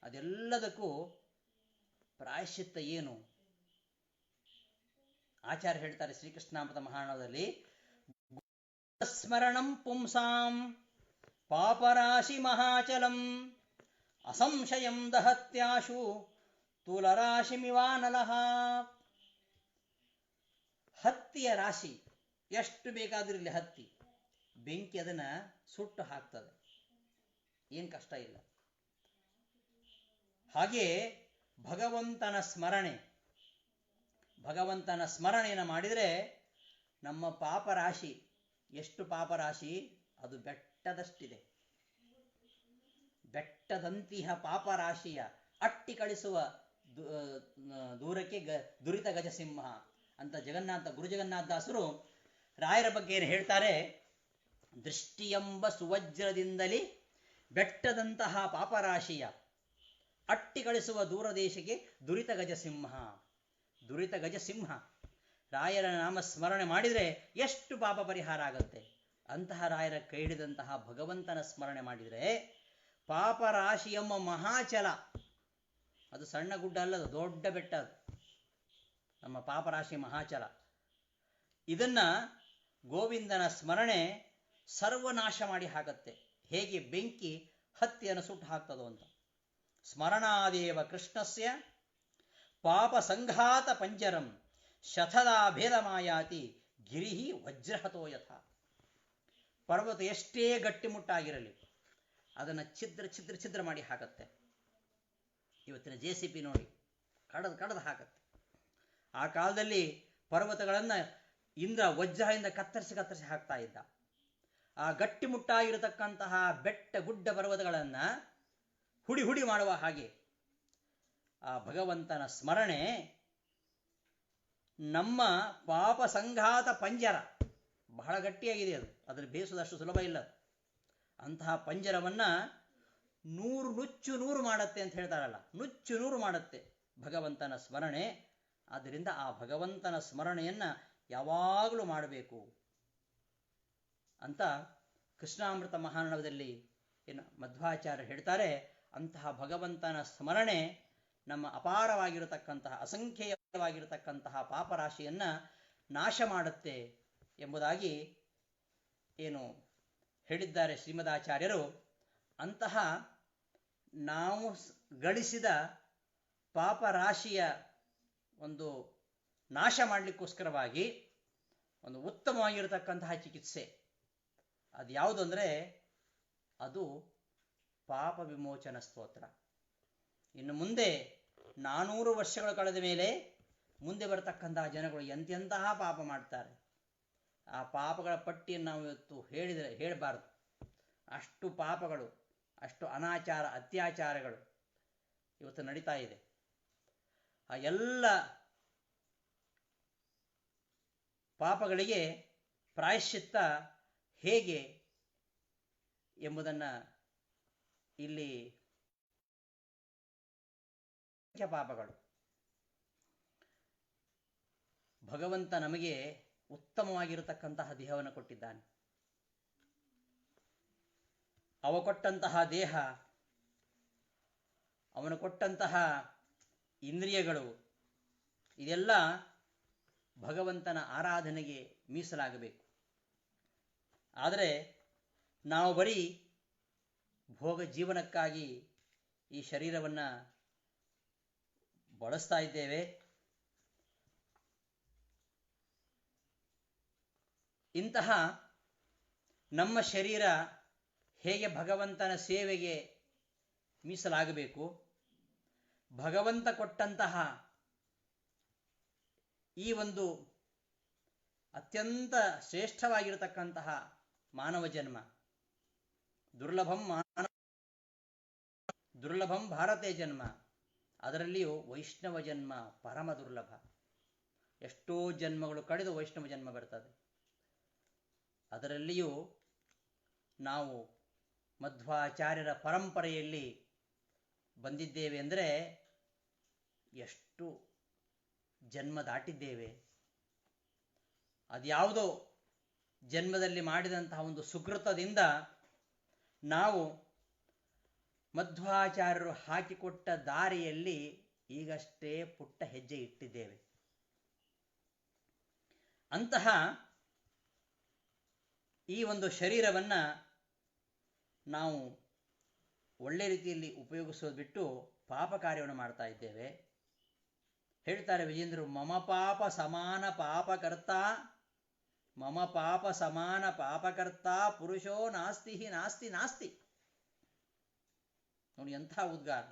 ಅದೆಲ್ಲದಕ್ಕೂ ಪ್ರಾಯಶ್ಚಿತ್ತ ಏನು? ಆಚಾರ್ಯ ಹೇಳ್ತಾರೆ ಶ್ರೀಕೃಷ್ಣಾಮೃತ ಮಹಾಣವದಲ್ಲಿ, ಸ್ಮರಣಂ ಪುಂಸಾಂ ಪಾಪರಾಶಿ ಮಹಾಚಲಂ ಅಸಂಶಯಂ ದಹತ್ಯಾಶು ತುಲರಾಶಿಮಿವಾನಲಃ. ಹತ್ತಿಯ ರಾಶಿ ಎಷ್ಟು ಬೇಕಾದ್ರೂ ಇಲ್ಲಿ ಹತ್ತಿ, ಬೆಂಕಿ ಅದನ್ನ ಸುಟ್ಟು ಹಾಕ್ತದೆ, ಏನು ಕಷ್ಟ ಇಲ್ಲ. ಹಾಗೆ ಭಗವಂತನ ಸ್ಮರಣೆಯನ್ನು ಮಾಡಿದರೆ ನಮ್ಮ ಪಾಪರಾಶಿ, ಎಷ್ಟು ಪಾಪರಾಶಿ, ಅದು ಬೆಟ್ಟದಷ್ಟಿದೆ. ಬೆಟ್ಟದಂತಿಹ ಪಾಪರಾಶಿಯ ಅಟ್ಟಿ ಕಳಿಸುವ ದೂರಕ್ಕೆ ದುರಿತ ಗಜಸಿಂಹ ಅಂತ ಗುರು ಜಗನ್ನಾಥದಾಸರು ರಾಯರ ಬಗ್ಗೆ ಏನು ಹೇಳ್ತಾರೆ? ದೃಷ್ಟಿಯೆಂಬ ಸುವಜ್ರದಿಂದಲೇ ಬೆಟ್ಟದಂತಹ ಪಾಪರಾಶಿಯ ಅಟ್ಟಿ ಕಳಿಸುವ ದೂರದೇಶಕ್ಕೆ ದುರಿತ ಗಜಸಿಂಹ. ರಾಯರ ನಾಮ ಸ್ಮರಣೆ ಮಾಡಿದರೆ ಎಷ್ಟು ಪಾಪ ಪರಿಹಾರ ಆಗತ್ತೆ. ಅಂತಹ ರಾಯರ ಕೈ ಹಿಡಿದಂತಹ ಭಗವಂತನ ಸ್ಮರಣೆ ಮಾಡಿದರೆ ಪಾಪರಾಶಿ ಎಂಬ ಮಹಾಚಲ, ಅದು ಸಣ್ಣ ಗುಡ್ಡ ಅಲ್ಲದು, ದೊಡ್ಡ ಬೆಟ್ಟ ಅದು ನಮ್ಮ ಪಾಪರಾಶಿ ಮಹಾಚಲ. ಇದನ್ನ ಗೋವಿಂದನ ಸ್ಮರಣೆ ಸರ್ವನಾಶ ಮಾಡಿ ಹಾಕತ್ತೆ. ಹೇಗೆ ಬೆಂಕಿ ಹತ್ತಿಯನ್ನು ಸುಟ್ಟು ಹಾಕ್ತದೋ ಅಂತ. ಸ್ಮರಣಾದೇವ ಕೃಷ್ಣಸ್ಯ ಪಾಪ ಸಂಘಾತ ಪಂಜರಂ ಶತದಾ ಭೇದ ಮಾಯಾತಿ ಗಿರಿಹಿ ವಜ್ರಹತೋ ಯಥ. ಪರ್ವತ ಎಷ್ಟೇ ಗಟ್ಟಿಮುಟ್ಟಾಗಿರಲಿ ಅದನ್ನು ಛಿದ್ರ ಮಾಡಿ ಹಾಕತ್ತೆ. ಇವತ್ತಿನ JCB ನೋಡಿ ಕಡದು ಹಾಕತ್ತೆ. ಆ ಕಾಲದಲ್ಲಿ ಪರ್ವತಗಳನ್ನು ಇಂದ್ರ ವಜ್ರದಿಂದ ಕತ್ತರಿಸಿ ಹಾಕ್ತಾ ಇದ್ದ. ಆ ಗಟ್ಟಿಮುಟ್ಟಾಗಿರತಕ್ಕಂತಹ ಬೆಟ್ಟ ಗುಡ್ಡ ಪರ್ವತಗಳನ್ನು ಹುಡಿ ಮಾಡುವ ಹಾಗೆ ಆ ಭಗವಂತನ ಸ್ಮರಣೆ ನಮ್ಮ ಪಾಪ ಸಂಘಾತ ಪಂಜರ ಬಹಳ ಗಟ್ಟಿಯಾಗಿದೆ. ಅದನ್ನು ಬೇಯಿಸೋದಷ್ಟು ಸುಲಭ ಇಲ್ಲ. ಅಂತಹ ಪಂಜರವನ್ನ ನುಚ್ಚು ಮಾಡತ್ತೆ ಅಂತ ಹೇಳ್ತಾರಲ್ಲ, ನುಚ್ಚು ಮಾಡತ್ತೆ ಭಗವಂತನ ಸ್ಮರಣೆ. ಆದ್ದರಿಂದ ಆ ಭಗವಂತನ ಸ್ಮರಣೆಯನ್ನ ಯಾವಾಗಲೂ ಮಾಡಬೇಕು ಅಂತ ಕೃಷ್ಣಾಮೃತ ಮಹಾರ್ಣವದಲ್ಲಿ ಏನು ಮಧ್ವಾಚಾರ್ಯರು ಹೇಳ್ತಾರೆ. ಅಂತಹ ಭಗವಂತನ ಸ್ಮರಣೆ ನಮ್ಮ ಅಪಾರವಾಗಿರತಕ್ಕಂತಹ ಅಸಂಖ್ಯವಾಗಿರತಕ್ಕಂತಹ ಪಾಪರಾಶಿಯನ್ನ ನಾಶ ಮಾಡುತ್ತೆ ಎಂಬುದಾಗಿ ಏನು ಹೇಳಿದ್ದಾರೆ ಶ್ರೀಮದಾಚಾರ್ಯರು. ಅಂತಹ ನಾವು ಗಳಿಸಿದ ಪಾಪ ರಾಶಿಯ ಒಂದು ನಾಶ ಮಾಡಲಿಕ್ಕೋಸ್ಕರವಾಗಿ ಒಂದು ಉತ್ತಮವಾಗಿರತಕ್ಕಂತಹ ಚಿಕಿತ್ಸೆ ಅದು ಯಾವುದು ಅಂದರೆ ಅದು ಪಾಪ ವಿಮೋಚನ ಸ್ತೋತ್ರ. ಇನ್ನು ಮುಂದೆ 400 ವರ್ಷಗಳು ಕಳೆದ ಮೇಲೆ ಮುಂದೆ ಬರತಕ್ಕಂತಹ ಜನಗಳು ಎಂತೆಂತಹ ಪಾಪ ಮಾಡ್ತಾರೆ, ಆ ಪಾಪಗಳ ಪಟ್ಟಿಯನ್ನು ನಾವು ಇವತ್ತು ಹೇಳಬಾರದು. ಅಷ್ಟು ಪಾಪಗಳು, ಅಷ್ಟು ಅನಾಚಾರ ಅತ್ಯಾಚಾರಗಳು ಇವತ್ತು ನಡೀತಾ ಇದೆ. ಆ ಎಲ್ಲ ಪಾಪಗಳಿಗೆ ಪ್ರಾಯಶ್ಚಿತ್ತ ಹೇಗೆ ಎಂಬುದನ್ನು ಇಲ್ಲಿ ಪಾಪಗಳು ಭಗವಂತ ನಮಗೆ ಉತ್ತಮವಾಗಿರತಕ್ಕಂತಹ ದೇಹವನ್ನು ಕೊಟ್ಟಿದ್ದಾನೆ. ಅವ ಕೊಟ್ಟಂತಹ ದೇಹ, ಅವನು ಕೊಟ್ಟಂತಹ ಇಂದ್ರಿಯಗಳು, ಇದೆಲ್ಲ ಭಗವಂತನ ಆರಾಧನೆಗೆ ಮೀಸಲಾಗಬೇಕು. ಆದರೆ ನಾವು ಬರೀ ಭೋಗ ಜೀವನಕ್ಕಾಗಿ ಈ ಶರೀರವನ್ನು ಬಳಸ್ತಾ ಇದ್ದೇವೆ. ಇಂತಹ ನಮ್ಮ ಶರೀರ ಹೇಗೆ ಭಗವಂತನ ಸೇವೆಗೆ ಮೀಸಲಾಗಬೇಕು, ಭಗವಂತ ಕೊಟ್ಟಂತಹ ಈ ಒಂದು ಅತ್ಯಂತ ಶ್ರೇಷ್ಠವಾಗಿರತಕ್ಕಂತಹ ಮಾನವ ಜನ್ಮ, ದುರ್ಲಭಂ ಭಾರತೇ ಜನ್ಮ, ಅದರಲ್ಲಿಯೂ ವೈಷ್ಣವ ಜನ್ಮ ಪರಮ ದುರ್ಲಭ. ಎಷ್ಟೋ ಜನ್ಮಗಳು ಕಳೆದು ವೈಷ್ಣವ ಜನ್ಮ ಬರ್ತದೆ. ಅದರಲ್ಲಿಯೂ ನಾವು ಮಧ್ವಾಚಾರ್ಯರ ಪರಂಪರೆಯಲ್ಲಿ ಬಂದಿದ್ದೇವೆ ಅಂದರೆ ಎಷ್ಟು ಜನ್ಮ ದಾಟಿದ್ದೇವೆ. ಅದ್ಯಾವುದೋ ಜನ್ಮದಲ್ಲಿ ಮಾಡಿದಂತಹ ಒಂದು ಸುಕೃತದಿಂದ ನಾವು ಮಧ್ವಾಚಾರ್ಯರು ಹಾಕಿಕೊಟ್ಟ ದಾರಿಯಲ್ಲಿ ಈಗಷ್ಟೇ ಪುಟ್ಟ ಹೆಜ್ಜೆ ಇಟ್ಟಿದ್ದೇವೆ. ಅಂತಹ ಈ ಒಂದು ಶರೀರವನ್ನು ನಾವು ಒಳ್ಳೆ ರೀತಿಯಲ್ಲಿ ಉಪಯೋಗಿಸೋದು ಬಿಟ್ಟು ಪಾಪ ಕಾರ್ಯವನ್ನು ಮಾಡ್ತಾ ಇದ್ದೇವೆ. ಹೇಳ್ತಾರೆ ವಿಜೇಂದ್ರರು, ಮಮ ಪಾಪ ಸಮಾನ ಪಾಪಕರ್ತ, ಮಮ ಪಾಪ ಸಮಾನ ಪಾಪಕರ್ತ ಪುರುಷೋ ನಾಸ್ತಿ ನಾಸ್ತಿ ನಾಸ್ತಿ. ನೋಡಿ ಎಂಥ ಉದ್ಗಾರ,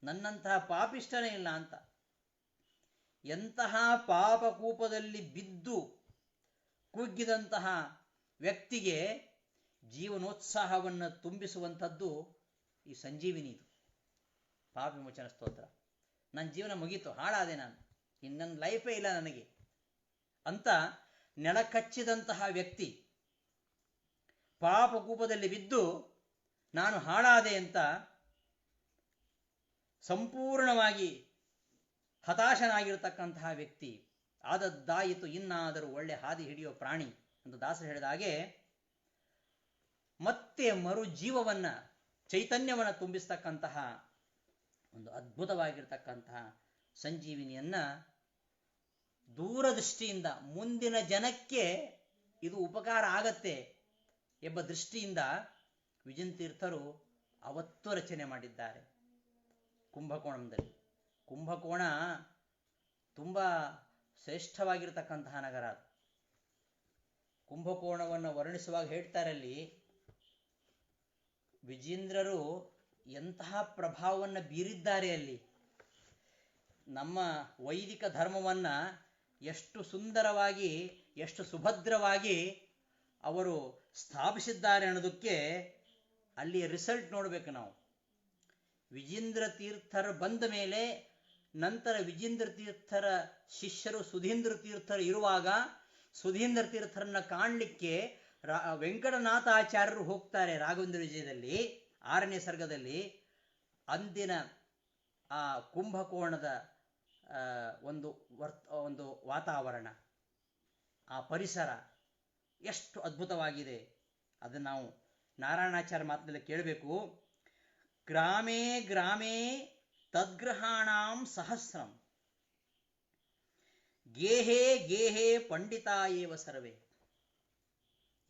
ನನ್ನಂತಹ ಪಾಪಿಷ್ಟನೇ ಇಲ್ಲ ಅಂತ. ಎಂತಹ ಪಾಪಕೂಪದಲ್ಲಿ ಬಿದ್ದು ಕುಗ್ಗಿದಂತಹ ವ್ಯಕ್ತಿಗೆ ಜೀವನೋತ್ಸಾಹವನ್ನು ತುಂಬಿಸುವಂಥದ್ದು ಈ ಸಂಜೀವಿನಿ. ಇದು ಪಾಪ ವಿಮೋಚನ ಸ್ತೋತ್ರ. ನನ್ನ ಜೀವನ ಮುಗೀತು, ಹಾಳಾದೆ ನಾನು, ನನ್ನ ಲೈಫೇ ಇಲ್ಲ ನನಗೆ ಅಂತ ನೆಲಕಚ್ಚಿದಂತಹ ವ್ಯಕ್ತಿ ಪಾಪಕೂಪದಲ್ಲಿ ಬಿದ್ದು ನಾನು ಹಾಳಾದೆ ಅಂತ ಸಂಪೂರ್ಣವಾಗಿ ಹತಾಶನಾಗಿರತಕ್ಕಂತಹ ವ್ಯಕ್ತಿ ಆದದ್ದಾಯಿತು, ಇನ್ನಾದರೂ ಒಳ್ಳೆ ಹಾದಿ ಹಿಡಿಯೋ ಪ್ರಾಣಿ ಅಂತ ದಾಸರು ಹೇಳಿದ ಹಾಗೆ ಮತ್ತೆ ಮರು ಜೀವವನ್ನು, ಚೈತನ್ಯವನ್ನು ತುಂಬಿಸ್ತಕ್ಕಂತಹ ಒಂದು ಅದ್ಭುತವಾಗಿರ್ತಕ್ಕಂತಹ ಸಂಜೀವಿನಿಯನ್ನ ದೂರದೃಷ್ಟಿಯಿಂದ ಮುಂದಿನ ಜನಕ್ಕೆ ಇದು ಉಪಕಾರ ಆಗತ್ತೆ ಎಂಬ ದೃಷ್ಟಿಯಿಂದ ವಿಜಯತೀರ್ಥರು ಅವತ್ತು ರಚನೆ ಮಾಡಿದ್ದಾರೆ ಕುಂಭಕೋಣಂದಲ್ಲಿ. ಕುಂಭಕೋಣ ತುಂಬ ಶ್ರೇಷ್ಠವಾಗಿರತಕ್ಕಂತಹ ನಗರ. ಕುಂಭಕೋಣವನ್ನು ವರ್ಣಿಸುವಾಗ ಹೇಳ್ತಾರಲ್ಲಿ, ವಿಜೇಂದ್ರರು ಎಂತಹ ಪ್ರಭಾವವನ್ನು ಬೀರಿದ್ದಾರೆ ಅಲ್ಲಿ. ನಮ್ಮ ವೈದಿಕ ಧರ್ಮವನ್ನು ಎಷ್ಟು ಸುಂದರವಾಗಿ, ಎಷ್ಟು ಸುಭದ್ರವಾಗಿ ಅವರು ಸ್ಥಾಪಿಸಿದ್ದಾರೆ ಅನ್ನೋದಕ್ಕೆ ಅಲ್ಲಿ ರಿಸಲ್ಟ್ ನೋಡಬೇಕು ನಾವು. ವಿಜೇಂದ್ರ ತೀರ್ಥರು ಬಂದ ಮೇಲೆ ನಂತರ ವಿಜೇಂದ್ರ ತೀರ್ಥರ ಶಿಷ್ಯರು ಸುಧೀಂದ್ರ ತೀರ್ಥರು ಇರುವಾಗ ಸುಧೀಂದ್ರ ತೀರ್ಥರನ್ನ ಕಾಣಲಿಕ್ಕೆ ವೆಂಕಟನಾಥಾಚಾರ್ಯರು ಹೋಗ್ತಾರೆ ರಾಘವೇಂದ್ರ ವಿಜಯದಲ್ಲಿ 6ನೇ ಸರ್ಗದಲ್ಲಿ. ಅಂದಿನ ಆ ಕುಂಭಕೋಣದ ಒಂದು ವಾತಾವರಣ, ಆ ಪರಿಸರ ಎಷ್ಟು ಅದ್ಭುತವಾಗಿದೆ ಅದನ್ನು ನಾವು ನಾರಾಯಣಾಚಾರ್ಯ ಮಾತಿನಲ್ಲಿ ಕೇಳಬೇಕು. ಗ್ರಾಮೇ ಗ್ರಾಮೇ ತದ್ಗ್ರಹಾಣಾಂ ಸಹಸ್ರಂ, ಗೇಹೇ ಗೇಹೇ ಪಂಡಿತ ಏವ ಸರ್ವೇ.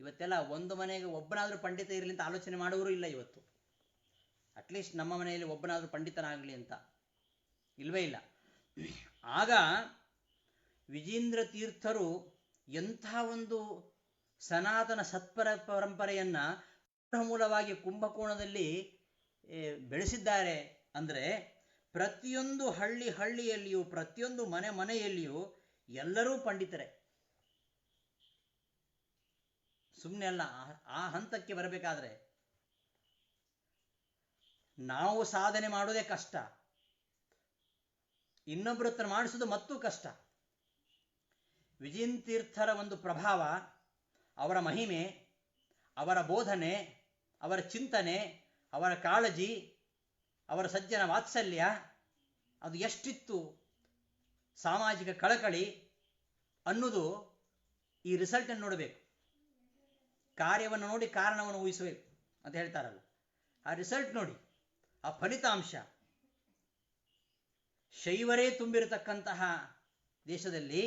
ಇವತ್ತೆಲ್ಲ ಒಂದು ಮನೆಗೆ ಒಬ್ಬನಾದರೂ ಪಂಡಿತ ಇರಲಿ ಅಂತ ಆಲೋಚನೆ ಮಾಡುವವರು ಇಲ್ಲ ಇವತ್ತು. ಅಟ್ಲೀಸ್ಟ್ ನಮ್ಮ ಮನೆಯಲ್ಲಿ ಒಬ್ಬನಾದರೂ ಪಂಡಿತನಾಗಲಿ ಅಂತ. ಇಲ್ವೇ ಇಲ್ಲ. ಆಗ ವಿಜೇಂದ್ರ ತೀರ್ಥರು ಎಂಥ ಒಂದು ಸನಾತನ ಪರಂಪರೆಯನ್ನ ಮೂಲವಾಗಿ ಕುಂಭಕೋಣದಲ್ಲಿ ಬೆಳೆಸಿದ್ದಾರೆ ಅಂದರೆ, ಪ್ರತಿಯೊಂದು ಹಳ್ಳಿಯಲ್ಲಿಯೂ ಪ್ರತಿಯೊಂದು ಮನೆಯಲ್ಲಿಯೂ ಎಲ್ಲರೂ ಪಂಡಿತರೆ. ಸುಮ್ಮನೆ ಅಲ್ಲ, ಆ ಹಂತಕ್ಕೆ ಬರಬೇಕಾದ್ರೆ ನಾವು ಸಾಧನೆ ಮಾಡೋದೇ ಕಷ್ಟ, ಇನ್ನೊಬ್ಬರ ಹತ್ರ ಮಾಡಿಸೋದು ಮತ್ತೂ ಕಷ್ಟ. ವಿಜೇಂದ್ರ ತೀರ್ಥರ ಒಂದು ಪ್ರಭಾವ, ಅವರ ಮಹಿಮೆ, ಅವರ ಬೋಧನೆ, ಅವರ ಚಿಂತನೆ, ಅವರ ಕಾಳಜಿ, ಅವರ ಸಜ್ಜನ ವಾತ್ಸಲ್ಯ ಅದು ಎಷ್ಟಿತ್ತು, ಸಾಮಾಜಿಕ ಕಳಕಳಿ ಅನ್ನೋದು ಈ ರಿಸಲ್ಟನ್ನು ನೋಡಬೇಕು. ಕಾರ್ಯವನ್ನು ನೋಡಿ ಕಾರಣವನ್ನು ಊಹಿಸಬೇಕು ಅಂತ ಹೇಳ್ತಾರಲ್ಲ, ಆ ರಿಸಲ್ಟ್ ನೋಡಿ, ಆ ಫಲಿತಾಂಶ. ಶೈವರೇ ತುಂಬಿರತಕ್ಕಂತಹ ದೇಶದಲ್ಲಿ,